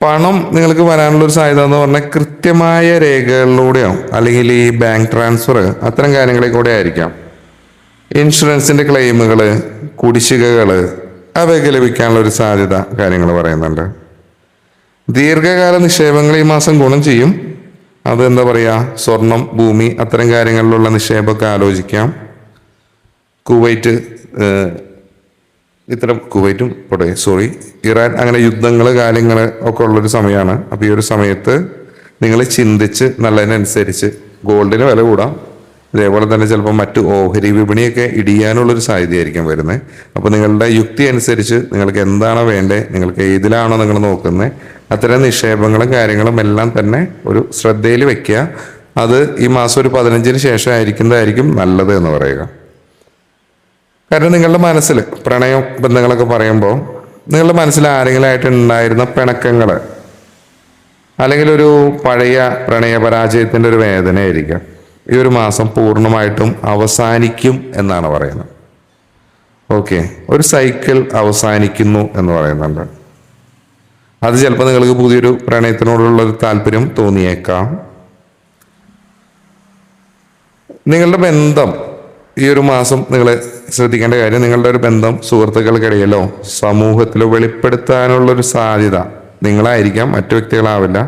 പണം നിങ്ങൾക്ക് വരാനുള്ള ഒരു സാധ്യത എന്ന് പറഞ്ഞാൽ കൃത്യമായ രേഖകളിലൂടെയോ അല്ലെങ്കിൽ ഈ ബാങ്ക് ട്രാൻസ്ഫർ അത്തരം കാര്യങ്ങളിൽ കൂടെ ആയിരിക്കാം. ഇൻഷുറൻസിന്റെ ക്ലെയിമുകൾ, കുടിശ്ശികകൾ അവയൊക്കെ ലഭിക്കാനുള്ള ഒരു സാധ്യത കാര്യങ്ങൾ പറയുന്നുണ്ട്. ദീർഘകാല നിക്ഷേപങ്ങൾ ഈ മാസം ഗുണം ചെയ്യും. അത് എന്താ പറയുക, സ്വർണം, ഭൂമി അത്തരം കാര്യങ്ങളിലുള്ള നിക്ഷേപമൊക്കെ ആലോചിക്കാം. കുവൈറ്റ് കുവൈറ്റും ഇറാൻ അങ്ങനെ യുദ്ധങ്ങൾ കാര്യങ്ങൾ ഒക്കെ ഉള്ളൊരു സമയമാണ്. അപ്പോൾ ഈ ഒരു സമയത്ത് നിങ്ങൾ ചിന്തിച്ച് നല്ലതിനനുസരിച്ച് ഗോൾഡിന് വില കൂടാം. അതേപോലെ തന്നെ ചിലപ്പോൾ മറ്റു ഓഹരി വിപണിയൊക്കെ ഇടിയാനുള്ളൊരു സാധ്യതയായിരിക്കും വരുന്നത്. അപ്പോൾ നിങ്ങളുടെ യുക്തി അനുസരിച്ച് നിങ്ങൾക്ക് എന്താണോ വേണ്ടത്, നിങ്ങൾക്ക് ഏതിലാണോ നിങ്ങൾ നോക്കുന്നത്, അത്തരം നിക്ഷേപങ്ങളും കാര്യങ്ങളും എല്ലാം തന്നെ ഒരു ശ്രദ്ധയിൽ വെക്കുക. അത് ഈ മാസം ഒരു 15-ന് ശേഷം ആയിരിക്കുന്നതായിരിക്കും നല്ലത് എന്ന് പറയുക. കാരണം നിങ്ങളുടെ മനസ്സിൽ പ്രണയം ബന്ധങ്ങളൊക്കെ പറയുമ്പോൾ നിങ്ങളുടെ മനസ്സിൽ ആരെങ്കിലും ആയിട്ട് ഉണ്ടായിരുന്ന പിണക്കങ്ങൾ അല്ലെങ്കിൽ ഒരു പഴയ പ്രണയപരാജയത്തിൻ്റെ ഒരു വേദനയായിരിക്കാം ഈ ഒരു മാസം പൂർണ്ണമായിട്ടും അവസാനിക്കും എന്നാണ് പറയുന്നത്. ഓക്കെ, ഒരു സൈക്കിൾ അവസാനിക്കുന്നു എന്ന് പറയുന്നുണ്ട്. അത് ചിലപ്പോൾ നിങ്ങൾക്ക് പുതിയൊരു പ്രണയത്തിനോടുള്ളൊരു താല്പര്യം തോന്നിയേക്കാം. നിങ്ങളുടെ ബന്ധം ഈ ഒരു മാസം നിങ്ങൾ ശ്രദ്ധിക്കേണ്ട കാര്യം, നിങ്ങളുടെ ഒരു ബന്ധം സുഹൃത്തുക്കൾക്കിടയിലോ സമൂഹത്തിലോ വെളിപ്പെടുത്താനുള്ളൊരു സാധ്യത നിങ്ങളായിരിക്കാം, മറ്റു വ്യക്തികളാവില്ല.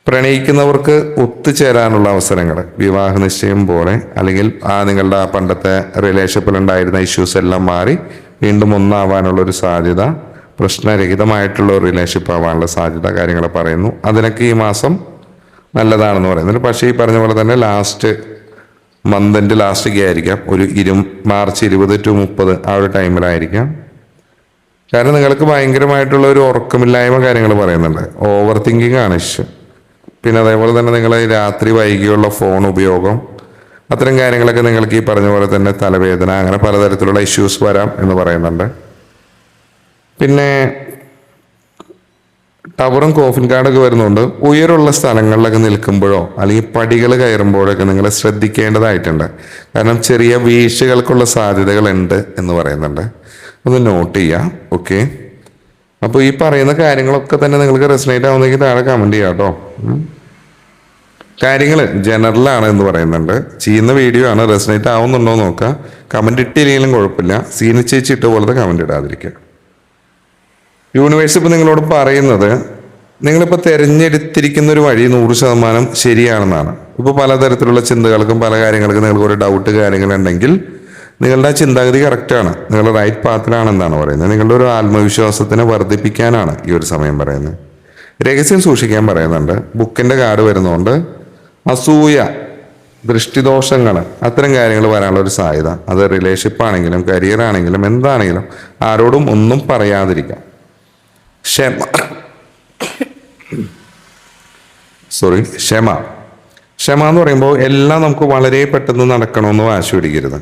പ്രണയിക്കുന്നവർക്ക് ഒത്തുചേരാനുള്ള അവസരങ്ങൾ, വിവാഹ നിശ്ചയം പോലെ അല്ലെങ്കിൽ നിങ്ങളുടെ ആ പണ്ടത്തെ റിലേഷൻഷിപ്പിലുണ്ടായിരുന്ന ഇഷ്യൂസ് എല്ലാം മാറി വീണ്ടും ഒന്നാവാനുള്ളൊരു സാധ്യത, പ്രശ്നരഹിതമായിട്ടുള്ള ഒരു റിലേഷൻഷിപ്പ് ആവാനുള്ള സാധ്യത കാര്യങ്ങൾ പറയുന്നു. അതിനൊക്കെ ഈ മാസം നല്ലതാണെന്ന് പറയുന്നുണ്ട്. പക്ഷേ ഈ പറഞ്ഞ പോലെ തന്നെ മന്തിൻ്റെ ലാസ്റ്റൊക്കെ ആയിരിക്കാം, ഒരു മാർച്ച് 20 to 30 ആ ഒരു ടൈമിലായിരിക്കാം. കാരണം നിങ്ങൾക്ക് ഭയങ്കരമായിട്ടുള്ള ഒരു ഉറക്കമില്ലായ്മ കാര്യങ്ങൾ പറയുന്നുണ്ട്. ഓവർ തിങ്കിങ് ആണ് ഇഷ്യൂ. പിന്നെ അതേപോലെ തന്നെ നിങ്ങൾ രാത്രി വൈകിയുള്ള ഫോൺ ഉപയോഗം അത്തരം കാര്യങ്ങളൊക്കെ നിങ്ങൾക്ക് ഈ പറഞ്ഞ പോലെ തന്നെ തലവേദന അങ്ങനെ പലതരത്തിലുള്ള ഇഷ്യൂസ് വരാം എന്ന് പറയുന്നുണ്ട്. പിന്നെ ടവറും കോഫിൻ കാർഡൊക്കെ വരുന്നുണ്ട്. ഉയരമുള്ള സ്ഥലങ്ങളിലൊക്കെ നിൽക്കുമ്പോഴോ അല്ലെങ്കിൽ പടികൾ കയറുമ്പോഴൊക്കെ നിങ്ങൾ ശ്രദ്ധിക്കേണ്ടതായിട്ടുണ്ട്. കാരണം ചെറിയ വീഴ്ചകൾക്കുള്ള സാധ്യതകളുണ്ട് എന്ന് പറയുന്നുണ്ട്. ഒന്ന് നോട്ട് ചെയ്യാം. ഓക്കെ, അപ്പോൾ ഈ പറയുന്ന കാര്യങ്ങളൊക്കെ തന്നെ നിങ്ങൾക്ക് റെസനേറ്റ് ആവുന്നെങ്കിൽ താഴെ കമൻറ്റ് ചെയ്യാം കേട്ടോ. കാര്യങ്ങൾ ജനറലാണ് എന്ന് പറയുന്നുണ്ട്. ചെയ്യുന്ന വീഡിയോ ആണ്, റെസനേറ്റ് ആവുന്നുണ്ടോ നോക്കുക. കമൻറ്റ് ഇട്ടില്ലെങ്കിലും കുഴപ്പമില്ല, സീന ചേച്ചി ഇട്ട പോലത്തെ കമൻറ്റ് ഇടാതിരിക്കുക. യൂണിവേഴ്സ് ഇപ്പോൾ നിങ്ങളോട് പറയുന്നത് നിങ്ങളിപ്പോൾ തിരഞ്ഞെടുത്തിരിക്കുന്ന ഒരു വഴി 100% ശരിയാണെന്നാണ്. ഇപ്പോൾ പലതരത്തിലുള്ള ചിന്തകൾക്കും പല കാര്യങ്ങൾക്കും നിങ്ങൾക്ക് ഒരു ഡൗട്ട് കാര്യങ്ങളുണ്ടെങ്കിൽ നിങ്ങളുടെ ആ ചിന്താഗതി കറക്റ്റാണ്, നിങ്ങൾ റൈറ്റ് പാത്തിലാണെന്നാണ് പറയുന്നത്. നിങ്ങളുടെ ഒരു ആത്മവിശ്വാസത്തിനെ വർദ്ധിപ്പിക്കാനാണ് ഈ ഒരു സമയം പറയുന്നത്. രഹസ്യം സൂക്ഷിക്കാൻ പറയുന്നുണ്ട്. ബുക്കിൻ്റെ കാർഡ് വരുന്നതുകൊണ്ട് അസൂയ, ദൃഷ്ടിദോഷങ്ങൾ അത്തരം കാര്യങ്ങൾ വരാനുള്ള ഒരു സാധ്യത, അത് റിലേഷൻഷിപ്പ് ആണെങ്കിലും കരിയർ ആണെങ്കിലും എന്താണെങ്കിലും ആരോടും ഒന്നും പറയാതിരിക്കാം. ക്ഷമ എന്ന് പറയുമ്പോൾ എല്ലാം നമുക്ക് വളരെ പെട്ടെന്ന് നടക്കണമെന്ന് വാശി പിടിക്കരുത്.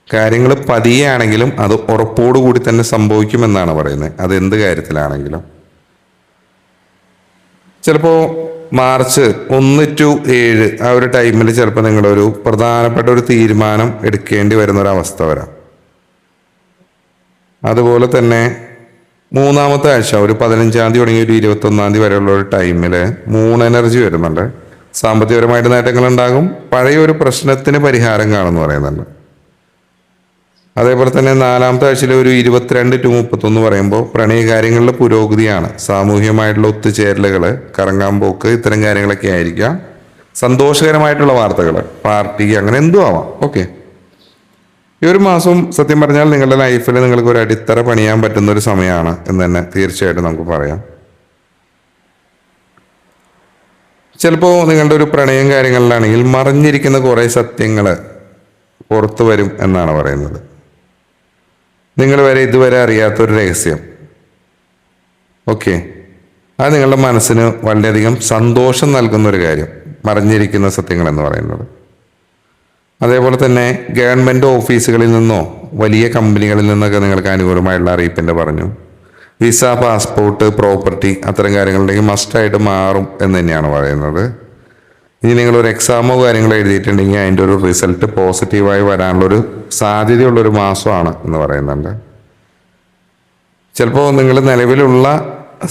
കാര്യങ്ങൾ പതിയെയാണെങ്കിലും അത് ഉറപ്പോടുകൂടി തന്നെ സംഭവിക്കുമെന്നാണ് പറയുന്നത്. അത് എന്ത് കാര്യത്തിലാണെങ്കിലും. ചിലപ്പോൾ മാർച്ച് 1 to 7 ആ ഒരു ടൈമിൽ ചിലപ്പോൾ നിങ്ങളൊരു പ്രധാനപ്പെട്ട ഒരു തീരുമാനം എടുക്കേണ്ടി വരുന്ന ഒരവസ്ഥ വരാം. അതുപോലെ തന്നെ മൂന്നാമത്തെ ആഴ്ച ഒരു 15-ാം തീയതി തുടങ്ങി ഒരു 21-ാം തീയതി വരെയുള്ള ഒരു ടൈമിൽ മൂൺ എനർജി വരുന്നുണ്ട്. സാമ്പത്തികപരമായിട്ട് നേട്ടങ്ങൾ ഉണ്ടാകും. പഴയ ഒരു പ്രശ്നത്തിന് പരിഹാരം കാണുമെന്ന് പറയുന്നുണ്ട്. അതേപോലെ തന്നെ 4-ാമത്തെ ആഴ്ചയിൽ ഒരു 22 to 31 പറയുമ്പോൾ പ്രണയകാര്യങ്ങളിലെ പുരോഗതിയാണ്. സാമൂഹികമായിട്ടുള്ള ഒത്തുചേരലുകൾ, കറങ്ങാൻ പോക്ക്, ഇത്തരം കാര്യങ്ങളൊക്കെ ആയിരിക്കാം. സന്തോഷകരമായിട്ടുള്ള വാർത്തകൾ, പാർട്ടി, അങ്ങനെ എന്തും ആവാം. ഓക്കെ, ഈ ഒരു മാസം സത്യം പറഞ്ഞാൽ നിങ്ങളുടെ ലൈഫിൽ നിങ്ങൾക്ക് ഒരു അടിത്തറ പണിയാൻ പറ്റുന്ന ഒരു സമയമാണ് എന്ന് തന്നെ തീർച്ചയായിട്ടും നമുക്ക് പറയാം. ചിലപ്പോൾ നിങ്ങളുടെ ഒരു പ്രണയം കാര്യങ്ങളിലാണെങ്കിൽ മറിഞ്ഞിരിക്കുന്ന കുറേ സത്യങ്ങൾ പുറത്തു വരും എന്നാണ് പറയുന്നത്. നിങ്ങൾ വരെ ഇതുവരെ അറിയാത്തൊരു രഹസ്യം. ഓക്കെ, അത് നിങ്ങളുടെ മനസ്സിന് വളരെയധികം സന്തോഷം നൽകുന്ന ഒരു കാര്യം, മറിഞ്ഞിരിക്കുന്ന സത്യങ്ങൾ എന്ന് പറയുന്നത്. അതേപോലെ തന്നെ ഗവൺമെൻറ് ഓഫീസുകളിൽ നിന്നോ വലിയ കമ്പനികളിൽ നിന്നൊക്കെ നിങ്ങൾക്ക് അനുകൂലമായുള്ള അറിയിപ്പിൻ്റെ പറഞ്ഞു. വിസ, പാസ്പോർട്ട്, പ്രോപ്പർട്ടി, അത്തരം കാര്യങ്ങളിലേക്ക് മസ്റ്റായിട്ട് മാറും എന്ന് തന്നെയാണ് പറയുന്നത്. ഇനി നിങ്ങളൊരു എക്സാമോ കാര്യങ്ങളോ എഴുതിയിട്ടുണ്ടെങ്കിൽ അതിൻ്റെ ഒരു റിസൾട്ട് പോസിറ്റീവായി വരാനുള്ളൊരു സാധ്യതയുള്ളൊരു മാസമാണ് എന്ന് പറയുന്നുണ്ട്. ചിലപ്പോൾ നിങ്ങൾ നിലവിലുള്ള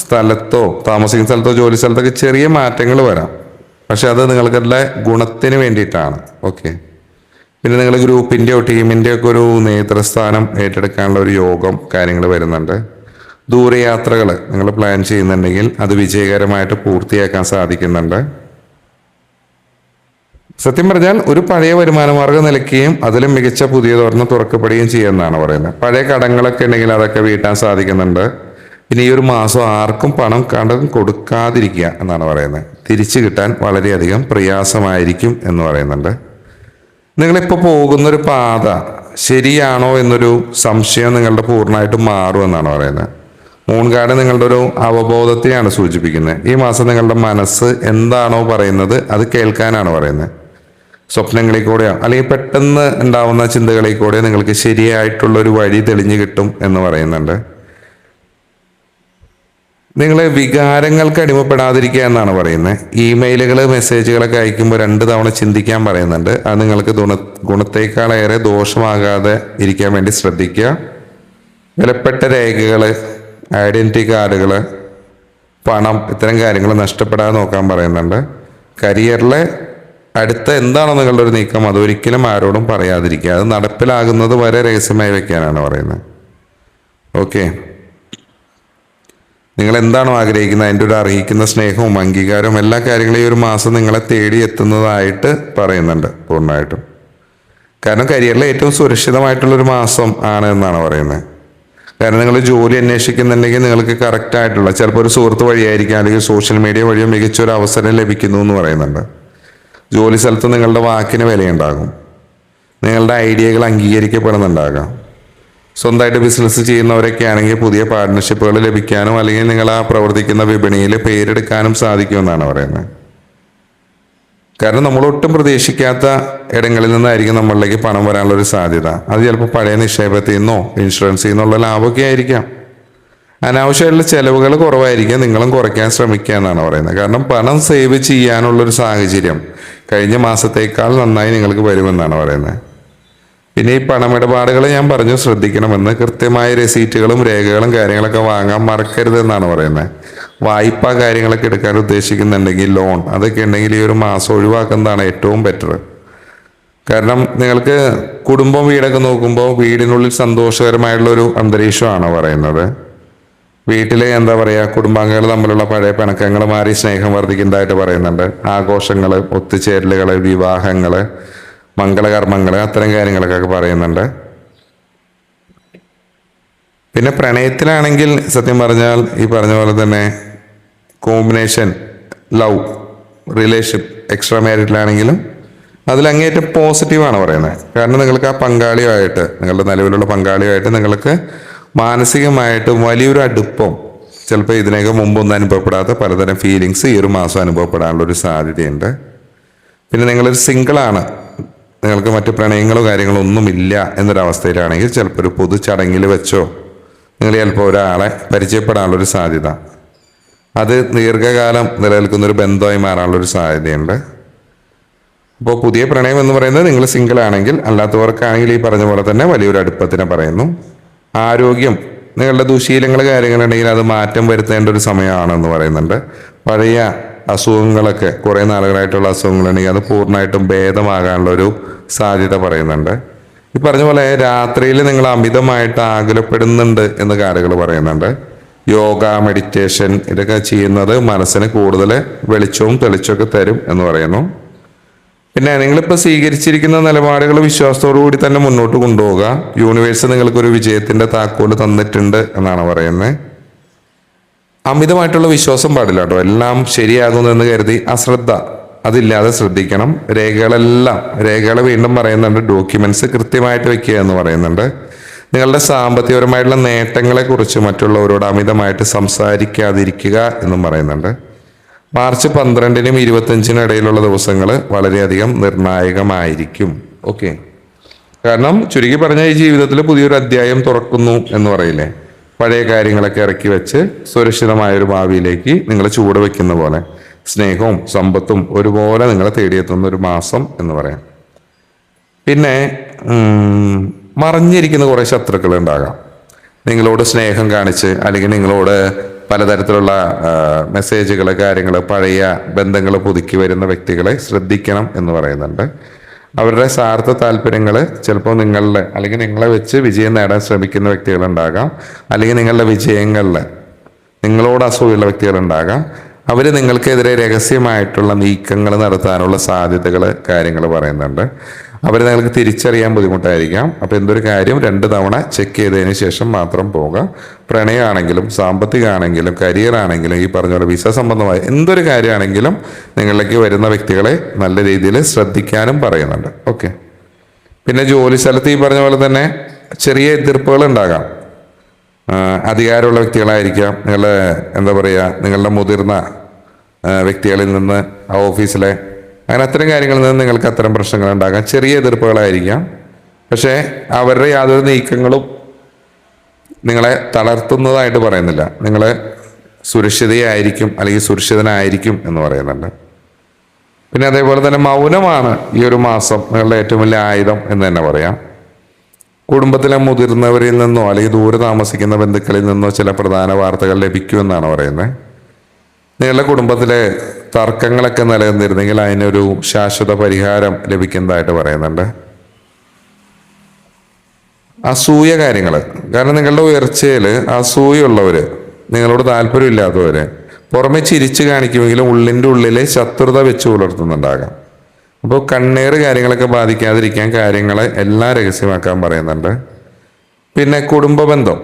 സ്ഥലത്തോ താമസിക്കുന്ന സ്ഥലത്തോ ജോലി സ്ഥലത്തൊക്കെ ചെറിയ മാറ്റങ്ങൾ വരാം. പക്ഷെ അത് നിങ്ങൾക്കുള്ള ഗുണത്തിന് വേണ്ടിയിട്ടാണ്. ഓക്കെ, പിന്നെ നിങ്ങൾ ഗ്രൂപ്പിൻ്റെയോ ടീമിൻ്റെയോ ഒക്കെ ഒരു നേതൃസ്ഥാനം ഏറ്റെടുക്കാനുള്ള ഒരു യോഗം കാര്യങ്ങൾ വരുന്നുണ്ട്. ദൂരയാത്രകൾ നിങ്ങൾ പ്ലാൻ ചെയ്യുന്നുണ്ടെങ്കിൽ അത് വിജയകരമായിട്ട് പൂർത്തിയാക്കാൻ സാധിക്കുന്നുണ്ട്. സത്യം പറഞ്ഞാൽ ഒരു പഴയ വരുമാന മാർഗം നിലയ്ക്കുകയും അതിലും മികച്ച പുതിയതൊരെണ്ണം തുറക്കപ്പെടുകയും ചെയ്യുമെന്നാണ് പറയുന്നത്. പഴയ കടങ്ങളൊക്കെ ഉണ്ടെങ്കിൽ അതൊക്കെ വീട്ടാൻ സാധിക്കുന്നുണ്ട്. പിന്നെ ഈ ഒരു മാസം ആർക്കും കടം കൊടുക്കാതിരിക്കുക എന്നാണ് പറയുന്നത്. തിരിച്ചു കിട്ടാൻ വളരെയധികം പ്രയാസമായിരിക്കും എന്ന് പറയുന്നുണ്ട്. നിങ്ങളിപ്പോൾ പോകുന്നൊരു പാത ശരിയാണോ എന്നൊരു സംശയം നിങ്ങളുടെ പൂർണ്ണമായിട്ടും മാറുമെന്നാണ് പറയുന്നത്. മൂൺ കാർഡ് നിങ്ങളുടെ ഒരു അവബോധത്തെയാണ് സൂചിപ്പിക്കുന്നത്. ഈ മാസം നിങ്ങളുടെ മനസ്സ് എന്താണോ പറയുന്നത് അത് കേൾക്കാനാണ് പറയുന്നത്. സ്വപ്നങ്ങളിൽ കൂടെയോ അല്ലെങ്കിൽ പെട്ടെന്ന് ഉണ്ടാവുന്ന ചിന്തകളിൽ കൂടെയോ നിങ്ങൾക്ക് ശരിയായിട്ടുള്ളൊരു വഴി തെളിഞ്ഞു കിട്ടും എന്ന് പറയുന്നുണ്ട്. നിങ്ങൾ വികാരങ്ങൾക്ക് അടിമപ്പെടാതിരിക്കുക എന്നാണ് പറയുന്നത്. ഇമെയിലുകൾ, മെസ്സേജുകളൊക്കെ അയക്കുമ്പോൾ 2 തവണ ചിന്തിക്കാൻ പറയുന്നുണ്ട്. അത് നിങ്ങൾക്ക് ഗുണത്തേക്കാളേറെ ദോഷമാകാതെ ഇരിക്കാൻ വേണ്ടി ശ്രദ്ധിക്കുക. വിലപ്പെട്ട രേഖകൾ, ഐഡൻറ്റിറ്റി കാർഡുകൾ, പണം, ഇത്തരം കാര്യങ്ങൾ നഷ്ടപ്പെടാതെ നോക്കാൻ പറയുന്നുണ്ട്. കരിയറിലെ അടുത്ത എന്താണോ നിങ്ങളുടെ ഒരു നീക്കം അതൊരിക്കലും ആരോടും പറയാതിരിക്കുക. അത് നടപ്പിലാകുന്നത് വരെ രഹസ്യമായി വെക്കാനാണ് പറയുന്നത്. ഓക്കെ, നിങ്ങൾ എന്താണോ ആഗ്രഹിക്കുന്നത് അതിൻ്റെ ഒരു അർഹിക്കുന്ന സ്നേഹവും അംഗീകാരവും എല്ലാ കാര്യങ്ങളും ഈ ഒരു മാസം നിങ്ങളെ തേടി എത്തുന്നതായിട്ട് പറയുന്നുണ്ട് പൂർണ്ണമായിട്ടും. കാരണം കരിയറിലെ ഏറ്റവും സുരക്ഷിതമായിട്ടുള്ളൊരു മാസം ആണ് എന്നാണ് പറയുന്നത്. കാരണം നിങ്ങൾ ജോലി അന്വേഷിക്കുന്നുണ്ടെങ്കിൽ നിങ്ങൾക്ക് കറക്റ്റായിട്ടുള്ള ചിലപ്പോൾ ഒരു സുഹൃത്ത് വഴിയായിരിക്കാം അല്ലെങ്കിൽ സോഷ്യൽ മീഡിയ വഴിയോ മികച്ചൊരു അവസരം ലഭിക്കുന്നു എന്ന് പറയുന്നുണ്ട്. ജോലി സ്ഥലത്ത് നിങ്ങളുടെ വാക്കിന് വിലയുണ്ടാകും. നിങ്ങളുടെ ഐഡിയകൾ അംഗീകരിക്കപ്പെടുന്നുണ്ടാകാം. സ്വന്തമായിട്ട് ബിസിനസ് ചെയ്യുന്നവരൊക്കെ ആണെങ്കിൽ പുതിയ പാർട്ട്ണർഷിപ്പുകൾ ലഭിക്കാനും അല്ലെങ്കിൽ നിങ്ങൾ ആ പ്രവർത്തിക്കുന്ന വിപണിയിൽ പേരെടുക്കാനും സാധിക്കുമെന്നാണ് പറയുന്നത്. കാരണം നമ്മൾ ഒട്ടും പ്രതീക്ഷിക്കാത്ത ഇടങ്ങളിൽ നിന്നായിരിക്കും നമ്മളിലേക്ക് പണം വരാനുള്ള ഒരു സാധ്യത. അത് ചിലപ്പോൾ പഴയ നിക്ഷേപത്തിൽ നിന്നോ ഇൻഷുറൻസിൽ നിന്നുള്ള ലാഭമൊക്കെ ആയിരിക്കാം. അനാവശ്യമായിട്ടുള്ള ചെലവുകൾ കുറവായിരിക്കും. നിങ്ങളും കുറയ്ക്കാൻ ശ്രമിക്കുക എന്നാണ് പറയുന്നത്. കാരണം പണം സേവ് ചെയ്യാനുള്ളൊരു സാഹചര്യം കഴിഞ്ഞ മാസത്തേക്കാൾ നന്നായി നിങ്ങൾക്ക് വരുമെന്നാണ് പറയുന്നത്. പിന്നെ ഈ പണമിടപാടുകൾ ഞാൻ പറഞ്ഞു ശ്രദ്ധിക്കണമെന്ന്. കൃത്യമായ രസീറ്റുകളും രേഖകളും കാര്യങ്ങളൊക്കെ വാങ്ങാൻ മറക്കരുത് എന്നാണ് പറയുന്നത്. വായ്പ കാര്യങ്ങളൊക്കെ എടുക്കാൻ ഉദ്ദേശിക്കുന്നുണ്ടെങ്കിൽ ലോൺ അതൊക്കെ ഉണ്ടെങ്കിൽ ഈ ഒരു മാസം ഒഴിവാക്കുന്നതാണ് ഏറ്റവും ബെറ്റർ. കാരണം നിങ്ങൾക്ക് കുടുംബം വീടൊക്കെ നോക്കുമ്പോൾ വീടിനുള്ളിൽ സന്തോഷകരമായിട്ടുള്ളൊരു അന്തരീക്ഷമാണ് പറയുന്നത്. വീട്ടിൽ എന്താ പറയുക, കുടുംബാംഗങ്ങൾ തമ്മിലുള്ള പഴയ പിണക്കങ്ങൾ മാറി സ്നേഹം വർദ്ധിക്കുന്നതായിട്ട് പറയുന്നുണ്ട്. ആഘോഷങ്ങൾ, ഒത്തുചേരലുകൾ, വിവാഹങ്ങൾ, മംഗളകർമ്മങ്ങൾ, അത്തരം കാര്യങ്ങളൊക്കെ പറയുന്നുണ്ട്. പിന്നെ പ്രണയത്തിലാണെങ്കിൽ സത്യം പറഞ്ഞാൽ ഈ പറഞ്ഞ പോലെ തന്നെ കോമ്പിനേഷൻ, ലവ്, റിലേഷൻഷിപ്പ്, എക്സ്ട്രാ മാരിറ്റിലാണെങ്കിലും അതിലങ്ങേറ്റം പോസിറ്റീവാണ് പറയുന്നത്. കാരണം നിങ്ങൾക്ക് ആ പങ്കാളിയുമായിട്ട്, നിങ്ങളുടെ നിലവിലുള്ള പങ്കാളിയുമായിട്ട് നിങ്ങൾക്ക് മാനസികമായിട്ട് വലിയൊരു അടുപ്പം, ചിലപ്പോൾ ഇതിനൊക്കെ മുമ്പൊന്നും അനുഭവപ്പെടാത്ത പലതരം ഫീലിങ്സ് ഈ ഒരു മാസം അനുഭവപ്പെടാനുള്ളൊരു സാധ്യതയുണ്ട്. പിന്നെ നിങ്ങളൊരു സിംഗിളാണ്, നിങ്ങൾക്ക് മറ്റ് പ്രണയങ്ങളോ കാര്യങ്ങളോ ഒന്നുമില്ല എന്നൊരവസ്ഥയിലാണെങ്കിൽ ചിലപ്പോൾ ഒരു പൊതു ചടങ്ങിൽ വെച്ചോ നിങ്ങൾ ചിലപ്പോൾ ഒരാളെ പരിചയപ്പെടാനുള്ളൊരു സാധ്യത, അത് ദീർഘകാലം നിലനിൽക്കുന്നൊരു ബന്ധമായി മാറാനുള്ളൊരു സാധ്യതയുണ്ട്. അപ്പോൾ പുതിയ പ്രണയം എന്ന് പറയുന്നത് നിങ്ങൾ സിംഗിൾ ആണെങ്കിൽ, അല്ലാത്തവർക്കാണെങ്കിൽ ഈ പറഞ്ഞ പോലെ തന്നെ വലിയൊരു അടുപ്പത്തിനെ പറയുന്നു. ആരോഗ്യം നിങ്ങളുടെ ദുശീലങ്ങൾ കാര്യങ്ങളുണ്ടെങ്കിൽ അത് മാറ്റം വരുത്തേണ്ട ഒരു സമയമാണെന്ന് പറയുന്നുണ്ട്. പഴയ അസുഖങ്ങളൊക്കെ കുറേ നാളുകളായിട്ടുള്ള അസുഖങ്ങളുണ്ടെങ്കിൽ അത് പൂർണ്ണമായിട്ടും ഭേദമാകാനുള്ള ഒരു സാധ്യത പറയുന്നുണ്ട്. ഈ പറഞ്ഞ പോലെ രാത്രിയിൽ നിങ്ങൾ അമിതമായിട്ട് ആകുലപ്പെടുന്നുണ്ട് എന്ന് കാര്യങ്ങൾ പറയുന്നുണ്ട്. യോഗ, മെഡിറ്റേഷൻ ഇതൊക്കെ ചെയ്യുന്നത് മനസ്സിന് കൂടുതൽ വെളിച്ചവും തെളിച്ചമൊക്കെ തരും എന്ന് പറയുന്നു. പിന്നെ നിങ്ങളിപ്പോൾ സ്വീകരിച്ചിരിക്കുന്ന നിലപാടുകൾ വിശ്വാസത്തോടു കൂടി തന്നെ മുന്നോട്ട് കൊണ്ടുപോകുക. യൂണിവേഴ്സ് നിങ്ങൾക്കൊരു വിജയത്തിന്റെ താക്കോല് തന്നിട്ടുണ്ട് എന്നാണ് പറയുന്നത്. അമിതമായിട്ടുള്ള വിശ്വാസം പാടില്ല കേട്ടോ. എല്ലാം ശരിയാകുമെന്ന് കരുതി അശ്രദ്ധ അതില്ലാതെ ശ്രദ്ധിക്കണം. രേഖകൾ വീണ്ടും പറയുന്നുണ്ട്. ഡോക്യുമെന്റ്സ് കൃത്യമായിട്ട് വെക്കുക എന്ന് പറയുന്നുണ്ട്. നിങ്ങളുടെ സാമ്പത്തികപരമായിട്ടുള്ള നേട്ടങ്ങളെ കുറിച്ച് മറ്റുള്ളവരോട് അമിതമായിട്ട് സംസാരിക്കാതിരിക്കുക എന്നും പറയുന്നുണ്ട്. മാർച്ച് 12-നും 25-നും ഇടയിലുള്ള ദിവസങ്ങൾ വളരെയധികം നിർണായകമായിരിക്കും. ഓക്കെ, കാരണം ചുരുക്കി പറഞ്ഞ ഈ ജീവിതത്തിൽ പുതിയൊരു അധ്യായം തുറക്കുന്നു എന്ന് പറയില്ലേ. പഴയ കാര്യങ്ങളൊക്കെ ഇറക്കി വെച്ച് സുരക്ഷിതമായൊരു ഭാവിയിലേക്ക് നിങ്ങൾ ചൂട് വെക്കുന്ന പോലെ സ്നേഹവും സമ്പത്തും ഒരുപോലെ നിങ്ങളെ തേടിയെത്തുന്ന ഒരു മാസം എന്ന് പറയാം. പിന്നെ മറിഞ്ഞിരിക്കുന്ന കുറേ ശത്രുക്കൾ ഉണ്ടാകാം. നിങ്ങളോട് സ്നേഹം കാണിച്ച് അല്ലെങ്കിൽ നിങ്ങളോട് പലതരത്തിലുള്ള മെസ്സേജുകൾ, കാര്യങ്ങൾ, പഴയ ബന്ധങ്ങൾ പുതുക്കി വരുന്ന വ്യക്തികളെ ശ്രദ്ധിക്കണം എന്ന് പറയുന്നുണ്ട്. അവരുടെ സ്വാർത്ഥ താല്പര്യങ്ങൾ ചിലപ്പോൾ അല്ലെങ്കിൽ നിങ്ങളെ വെച്ച് വിജയം നേടാൻ ശ്രമിക്കുന്ന വ്യക്തികളുണ്ടാകാം. അല്ലെങ്കിൽ നിങ്ങളുടെ വിജയങ്ങളിൽ നിങ്ങളോട് അസൂയുള്ള വ്യക്തികളുണ്ടാകാം. അവർ നിങ്ങൾക്കെതിരെ രഹസ്യമായിട്ടുള്ള നീക്കങ്ങൾ നടത്താനുള്ള സാധ്യതകൾ, കാര്യങ്ങൾ പറയുന്നുണ്ട്. അവർ നിങ്ങൾക്ക് തിരിച്ചറിയാൻ ബുദ്ധിമുട്ടായിരിക്കാം. അപ്പോൾ എന്തൊരു കാര്യം 2 തവണ ചെക്ക് ചെയ്തതിന് ശേഷം മാത്രം പോകുക. പ്രണയമാണെങ്കിലും സാമ്പത്തികമാണെങ്കിലും കരിയർ ആണെങ്കിലും ഈ പറഞ്ഞ പോലെ വിസ സംബന്ധമായ എന്തൊരു കാര്യമാണെങ്കിലും നിങ്ങളിലേക്ക് വരുന്ന വ്യക്തികളെ നല്ല രീതിയിൽ ശ്രദ്ധിക്കാനും പറയുന്നുണ്ട്. ഓക്കെ, പിന്നെ ജോലി സ്ഥലത്ത് ഈ പറഞ്ഞ പോലെ തന്നെ ചെറിയ എതിർപ്പുകൾ ഉണ്ടാകാം. അധികാരമുള്ള വ്യക്തികളായിരിക്കാം. നിങ്ങളുടെ മുതിർന്ന വ്യക്തികളിൽ നിന്ന് ഓഫീസിലെ അങ്ങനെ അത്തരം കാര്യങ്ങളിൽ നിന്ന് നിങ്ങൾക്ക് അത്തരം പ്രശ്നങ്ങൾ ഉണ്ടാകാം. ചെറിയ എതിർപ്പുകളായിരിക്കാം. പക്ഷേ അവരുടെ യാതൊരു നീക്കങ്ങളും നിങ്ങളെ തളർത്തുന്നതായിട്ട് പറയുന്നില്ല. നിങ്ങൾ സുരക്ഷിതയായിരിക്കും അല്ലെങ്കിൽ സുരക്ഷിതനായിരിക്കും എന്ന് പറയുന്നുണ്ട്. പിന്നെ അതേപോലെ തന്നെ മൗനമാണ് ഈ ഒരു മാസം നിങ്ങളുടെ ഏറ്റവും വലിയ ആയുധം എന്ന് തന്നെ പറയാം. കുടുംബത്തിലെ മുതിർന്നവരിൽ നിന്നോ അല്ലെങ്കിൽ ദൂരെ താമസിക്കുന്ന ബന്ധുക്കളിൽ നിന്നോ ചില പ്രധാന വാർത്തകൾ ലഭിക്കുമെന്നാണ് പറയുന്നത്. നിങ്ങളുടെ കുടുംബത്തിലെ തർക്കങ്ങളൊക്കെ നിലനിന്നിരുന്നെങ്കിൽ അതിനൊരു ശാശ്വത പരിഹാരം ലഭിക്കുന്നതായിട്ട് പറയുന്നുണ്ട്. അസൂയ കാര്യങ്ങൾ, കാരണം നിങ്ങളുടെ ഉയർച്ചയിൽ അസൂയുള്ളവർ, നിങ്ങളോട് താല്പര്യമില്ലാത്തവർ പുറമെ ചിരിച്ചു കാണിക്കുമെങ്കിലും ഉള്ളിൻ്റെ ഉള്ളിലെ ശത്രുത വെച്ച് പുലർത്തുന്നുണ്ടാകാം. അപ്പോൾ കണ്ണീർ കാര്യങ്ങളൊക്കെ ബാധിക്കാതിരിക്കാൻ കാര്യങ്ങളെ എല്ലാം രഹസ്യമാക്കാൻ പറയുന്നുണ്ട്. പിന്നെ കുടുംബ ബന്ധം,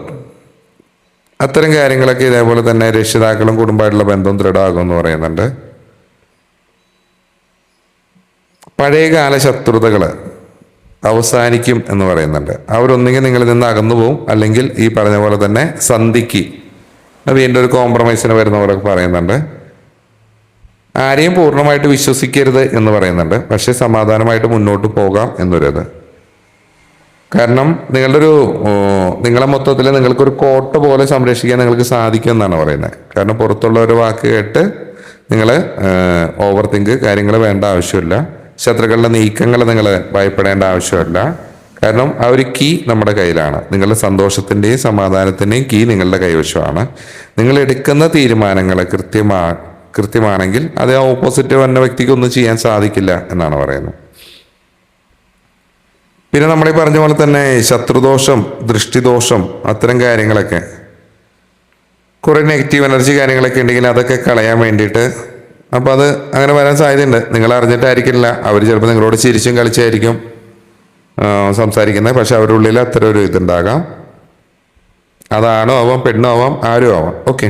അത്തരം കാര്യങ്ങളൊക്കെ ഇതേപോലെ തന്നെ രക്ഷിതാക്കളും കുടുംബമായിട്ടുള്ള ബന്ധം ദൃഢമാകുമെന്ന് പറയുന്നുണ്ട്. പഴയകാല ശത്രുതകൾ അവസാനിക്കും എന്ന് പറയുന്നുണ്ട്. അവരൊന്നെങ്കിൽ നിങ്ങളിൽ നിന്ന് അകന്നു പോവും, അല്ലെങ്കിൽ ഈ പറഞ്ഞ പോലെ തന്നെ സന്ധിക്ക് വീണ്ടും ഒരു കോംപ്രമൈസിന് വരുന്നവരൊക്കെ പറയുന്നുണ്ട്. ആരെയും പൂർണ്ണമായിട്ട് വിശ്വസിക്കരുത് എന്ന് പറയുന്നുണ്ട്. പക്ഷെ സമാധാനമായിട്ട് മുന്നോട്ട് പോകാം എന്നൊരിത്. കാരണം നിങ്ങളെ മൊത്തത്തിൽ നിങ്ങൾക്കൊരു കോട്ട പോലെ സംരക്ഷിക്കാൻ നിങ്ങൾക്ക് സാധിക്കും എന്നാണ് പറയുന്നത്. കാരണം പുറത്തുള്ള ഒരു വാക്ക് കേട്ട് നിങ്ങൾ ഓവർ തിങ്ക് കാര്യങ്ങൾ വേണ്ട ആവശ്യമില്ല. ശത്രുക്കളുടെ നീക്കങ്ങൾ നിങ്ങൾ ഭയപ്പെടേണ്ട ആവശ്യമില്ല. കാരണം ആ ഒരു കീ നമ്മുടെ കയ്യിലാണ്. നിങ്ങളുടെ സന്തോഷത്തിൻ്റെയും സമാധാനത്തിൻ്റെയും കീ നിങ്ങളുടെ കൈവശമാണ്. നിങ്ങൾ എടുക്കുന്ന തീരുമാനങ്ങൾ കൃത്യമാണെങ്കിൽ അത് ഓപ്പോസിറ്റ് വന്ന വ്യക്തിക്ക് ഒന്നും ചെയ്യാൻ സാധിക്കില്ല എന്നാണ് പറയുന്നത്. പിന്നെ നമ്മളീ പറഞ്ഞ പോലെ തന്നെ ശത്രുദോഷം, ദൃഷ്ടിദോഷം, അത്തരം കാര്യങ്ങളൊക്കെ കുറേ നെഗറ്റീവ് എനർജി കാര്യങ്ങളൊക്കെ ഉണ്ടെങ്കിൽ അതൊക്കെ കളയാൻ വേണ്ടിയിട്ട്, അപ്പോൾ അത് അങ്ങനെ വരാൻ സാധ്യതയുണ്ട്. നിങ്ങൾ അറിഞ്ഞിട്ടായിരിക്കില്ല. അവർ ചിലപ്പോൾ നിങ്ങളോട് ചിരിച്ചും കളിച്ചായിരിക്കും സംസാരിക്കുന്നത്. പക്ഷെ അവരുടെ ഉള്ളിൽ അത്തരം ഒരു ഇതുണ്ടാകാം. അതാണോ ആവാം, പെണ്ണോ ആവാം, ആരും ആവാം. ഓക്കെ,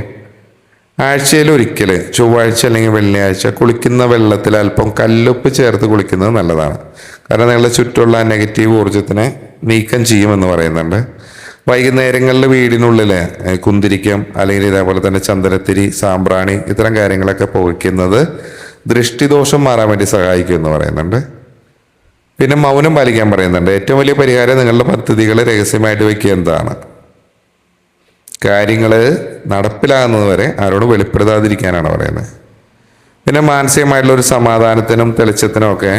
ആഴ്ചയിൽ ഒരിക്കൽ ചൊവ്വാഴ്ച അല്ലെങ്കിൽ വെള്ളിയാഴ്ച കുളിക്കുന്ന വെള്ളത്തിൽ അല്പം കല്ലുപ്പ് ചേർത്ത് കുളിക്കുന്നത് നല്ലതാണ്. കാരണം നിങ്ങളുടെ ചുറ്റുമുള്ള നെഗറ്റീവ് ഊർജ്ജത്തിനെ നീക്കം ചെയ്യുമെന്ന് പറയുന്നുണ്ട്. വൈകുന്നേരങ്ങളിൽ വീടിനുള്ളിൽ കുന്തിരിക്കം അല്ലെങ്കിൽ ഇതേപോലെ തന്നെ ചന്ദനത്തിരി, സാമ്പ്രാണി ഇത്തരം കാര്യങ്ങളൊക്കെ പുകയ്ക്കുന്നത് ദൃഷ്ടിദോഷം മാറാൻ വേണ്ടി സഹായിക്കും എന്ന് പറയുന്നുണ്ട്. പിന്നെ മൗനം പാലിക്കാൻ പറയുന്നുണ്ട്. ഏറ്റവും വലിയ പരിഹാരം നിങ്ങളുടെ പദ്ധതികൾ രഹസ്യമായിട്ട് വയ്ക്കുക എന്നതാണ്. കാര്യങ്ങൾ നടപ്പിലാകുന്നത് വരെ ആരോടും വെളിപ്പെടുത്താതിരിക്കാനാണ് പറയുന്നത്. പിന്നെ മാനസികമായിട്ടുള്ള ഒരു സമാധാനത്തിനും തെളിച്ചത്തിനും ഒക്കെ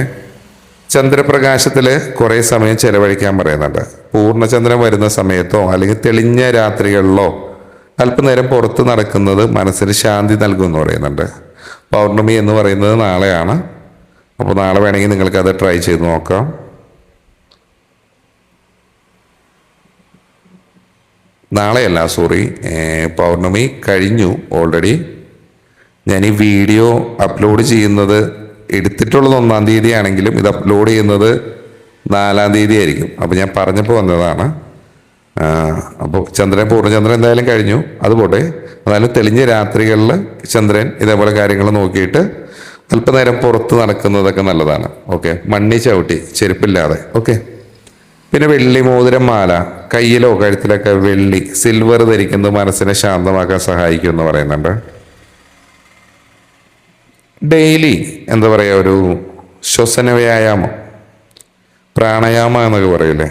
ചന്ദ്രപ്രകാശത്തിൽ കുറേ സമയം ചെലവഴിക്കാൻ പറയുന്നുണ്ട്. പൂർണ്ണചന്ദ്രൻ വരുന്ന സമയത്തോ അല്ലെങ്കിൽ തെളിഞ്ഞ രാത്രികളിലോ അല്പനേരം പുറത്ത് നടക്കുന്നത് മനസ്സിന് ശാന്തി നൽകുമെന്ന് പറയുന്നുണ്ട്. പൗർണമി എന്ന് പറയുന്നത് നാളെയാണ്. അപ്പോൾ നാളെ വേണമെങ്കിൽ നിങ്ങൾക്കത് ട്രൈ ചെയ്ത് നോക്കാം. നാളെയല്ല, സോറി, പൗർണമി കഴിഞ്ഞു ഓൾറെഡി. ഞാൻ ഈ വീഡിയോ അപ്ലോഡ് ചെയ്യുന്നത് എടുത്തിട്ടുള്ളത് 1-ാം തീയതി ആണെങ്കിലും ഇത് അപ്ലോഡ് ചെയ്യുന്നത് 4-ാം തീയതി ആയിരിക്കും. അപ്പോൾ ഞാൻ പറഞ്ഞപ്പോൾ വന്നതാണ്. അപ്പോൾ പൂർണ്ണചന്ദ്രൻ എന്തായാലും കഴിഞ്ഞു. അതുപോലെ എന്നാലും തെളിഞ്ഞ രാത്രികളിൽ ചന്ദ്രൻ ഇതേപോലെ കാര്യങ്ങൾ നോക്കിയിട്ട് അല്പനേരം പുറത്ത് നടക്കുന്നതൊക്കെ നല്ലതാണ്. ഓക്കെ, മണ്ണി ചവിട്ടി ചെരുപ്പില്ലാതെ. ഓക്കെ, പിന്നെ വെള്ളി മോതിരം മാല, കയ്യിലോ കഴുത്തിലൊക്കെ വെള്ളി സിൽവർ ധരിക്കുന്നത് മനസ്സിനെ ശാന്തമാക്കാൻ സഹായിക്കും എന്ന് പറയുന്നുണ്ട്. ഡെയിലി എന്താ പറയുക, ഒരു ശ്വസന വ്യായാമം, പ്രാണായാമം എന്നൊക്കെ പറയില്ലേ,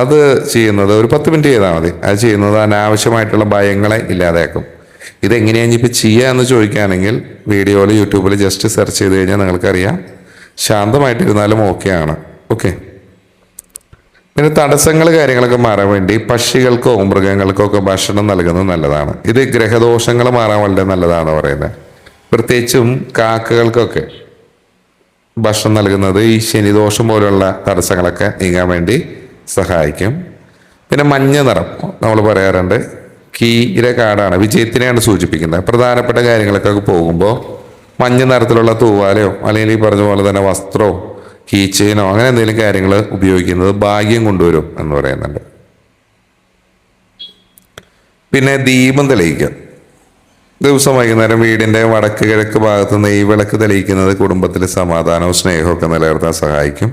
അത് ചെയ്യുന്നത് ഒരു 10 മിനിറ്റ് ചെയ്താൽ മതി. അത് ചെയ്യുന്നത് അനാവശ്യമായിട്ടുള്ള ഭയങ്ങളെ ഇല്ലാതാക്കും. ഇതെങ്ങനെയാണ് ഇപ്പോൾ ചെയ്യുക എന്ന് ചോദിക്കുകയാണെങ്കിൽ വീഡിയോയിൽ യൂട്യൂബിൽ ജസ്റ്റ് സെർച്ച് ചെയ്ത് കഴിഞ്ഞാൽ നിങ്ങൾക്കറിയാം. ശാന്തമായിട്ടിരുന്നാലും ഓക്കെയാണ്. ഓക്കെ, പിന്നെ തടസ്സങ്ങൾ കാര്യങ്ങളൊക്കെ മാറാൻ വേണ്ടി പക്ഷികൾക്കോ മൃഗങ്ങൾക്കോ ഒക്കെ ഭക്ഷണം നൽകുന്നത് നല്ലതാണ്. ഇത് ഗ്രഹദോഷങ്ങൾ മാറാൻ വളരെ നല്ലതാണെന്ന് പറയുന്നത്. പ്രത്യേകിച്ചും കാക്കകൾക്കൊക്കെ ഭക്ഷണം നൽകുന്നത് ഈ ശനിദോഷം പോലുള്ള തടസ്സങ്ങളൊക്കെ നീങ്ങാൻ വേണ്ടി സഹായിക്കും. പിന്നെ മഞ്ഞ നിറം നമ്മൾ പറയാറുണ്ട്, കീര കാടാണ്, വിജയത്തിനെയാണ് സൂചിപ്പിക്കുന്നത്. പ്രധാനപ്പെട്ട കാര്യങ്ങളൊക്കെ പോകുമ്പോൾ മഞ്ഞ നിറത്തിലുള്ള തൂവാലയോ അല്ലെങ്കിൽ ഈ പറഞ്ഞ പോലെ തന്നെ വസ്ത്രമോ കീച്ചെയിനോ അങ്ങനെ എന്തെങ്കിലും കാര്യങ്ങൾ ഉപയോഗിക്കുന്നത് ഭാഗ്യം കൊണ്ടുവരും എന്ന് പറയുന്നുണ്ട്. പിന്നെ ദീപം തെളിയിക്കുക. ദിവസം വൈകുന്നേരം വീടിൻ്റെ വടക്ക് കിഴക്ക് ഭാഗത്ത് നെയ്വിളക്ക് തെളിയിക്കുന്നത് കുടുംബത്തിൽ സമാധാനവും സ്നേഹമൊക്കെ നിലനിർത്താൻ സഹായിക്കും.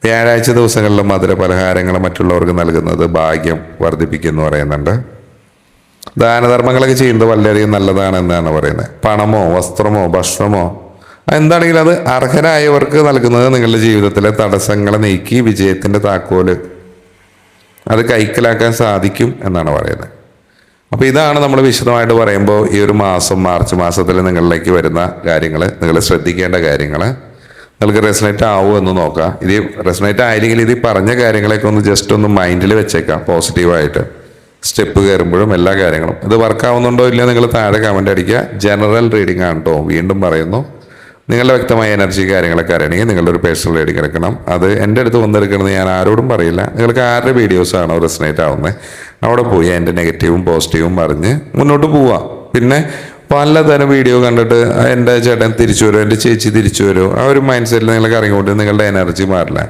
വ്യാഴാഴ്ച ദിവസങ്ങളിൽ മധുര പലഹാരങ്ങൾ മറ്റുള്ളവർക്ക് നൽകുന്നത് ഭാഗ്യം വർദ്ധിപ്പിക്കും എന്ന് പറയുന്നുണ്ട്. ദാനധർമ്മങ്ങളൊക്കെ ചെയ്യുന്നത് വളരെയധികം നല്ലതാണ് എന്നാണ് പറയുന്നത്. പണമോ വസ്ത്രമോ ഭക്ഷണമോ എന്താണെങ്കിലും അത് അർഹരായവർക്ക് നൽകുന്നത് നിങ്ങളുടെ ജീവിതത്തിലെ തടസ്സങ്ങളെ നീക്കി വിജയത്തിൻ്റെ താക്കോല് അത് കൈക്കലാക്കാൻ സാധിക്കും എന്നാണ് പറയുന്നത്. അപ്പോൾ ഇതാണ് നമ്മൾ വിശദമായിട്ട് പറയുമ്പോൾ ഈ ഒരു മാസം, മാർച്ച് മാസത്തിൽ നിങ്ങളിലേക്ക് വരുന്ന കാര്യങ്ങൾ, നിങ്ങൾ ശ്രദ്ധിക്കേണ്ട കാര്യങ്ങൾ നിങ്ങൾക്ക് റെസണേറ്റ് ആവുമോ എന്ന് നോക്കാം. ഇത് റെസണേറ്റ് ആയില്ലെങ്കിൽ ഇത് പറഞ്ഞ കാര്യങ്ങളൊക്കെ ഒന്ന് ജസ്റ്റ് ഒന്ന് മൈൻഡിൽ വെച്ചേക്കാം. പോസിറ്റീവായിട്ട് സ്റ്റെപ്പ് കയറുമ്പോഴും എല്ലാ കാര്യങ്ങളും ഇത് വർക്കാവുന്നുണ്ടോ ഇല്ല നിങ്ങൾ താഴെ കമൻ്റ് അടിക്കുക. ജനറൽ റീഡിംഗ് ആണ് കേട്ടോ, വീണ്ടും പറയുന്നു. നിങ്ങളുടെ വ്യക്തമായ എനർജി കാര്യങ്ങളൊക്കെ അറിയണമെങ്കിൽ നിങ്ങളുടെ ഒരു പേഴ്സണൽ റീഡിംഗ് എടുക്കണം. അത് എൻ്റെ അടുത്ത് വന്നെടുക്കണമെന്ന് ഞാൻ ആരോടും പറയില്ല. നിങ്ങൾക്ക് ആരുടെ വീഡിയോസാണോ റെസണേറ്റ് ആവുന്നത് അവിടെ പോയി എൻ്റെ നെഗറ്റീവും പോസിറ്റീവും പറഞ്ഞ് മുന്നോട്ട് പോവാം. പിന്നെ പലതരം വീഡിയോ കണ്ടിട്ട് എൻ്റെ ചേട്ടൻ തിരിച്ചു വരുമോ, എൻ്റെ ചേച്ചി തിരിച്ചു വരുമോ, ആ ഒരു മൈൻഡ് സെറ്റിൽ നിങ്ങൾ ഇറങ്ങിക്കൊണ്ട് നിങ്ങളുടെ എനർജി മാറില്ല.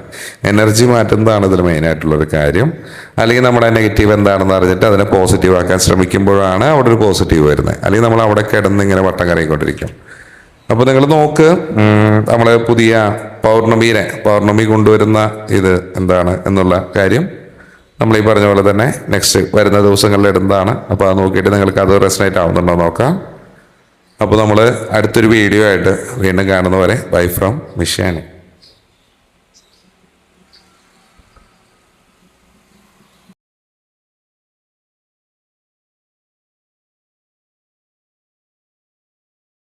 എനർജി മാറ്റുന്നതാണ് ഇതിൽ മെയിനായിട്ടുള്ളൊരു കാര്യം. അല്ലെങ്കിൽ നമ്മുടെ നെഗറ്റീവ് എന്താണെന്ന് അറിഞ്ഞിട്ട് അതിനെ പോസിറ്റീവ് ആക്കാൻ ശ്രമിക്കുമ്പോഴാണ് അവിടെ ഒരു പോസിറ്റീവ് വരുന്നത്. അല്ലെങ്കിൽ നമ്മൾ അവിടെ കിടന്ന് ഇങ്ങനെ വട്ടം കറങ്ങിക്കൊണ്ടിരിക്കും. അപ്പോൾ നിങ്ങൾ നോക്ക്, നമ്മൾ പുതിയ പൗർണമി കൊണ്ടുവരുന്ന ഇത് എന്താണ് എന്നുള്ള കാര്യം നമ്മൾ ഈ പറഞ്ഞ പോലെ തന്നെ നെക്സ്റ്റ് വരുന്ന ദിവസങ്ങളിൽ ഇടുന്നതാണ്. അപ്പോൾ അത് നോക്കിയിട്ട് നിങ്ങൾക്ക് അത് റെസണേറ്റ് ആവുന്നുണ്ടോ നോക്കാം. അപ്പോൾ നമ്മൾ അടുത്തൊരു വീഡിയോ ആയിട്ട് വീണ്ടും കാണുന്നവരെ ബൈ ഫ്രം മിഷ്യാനി.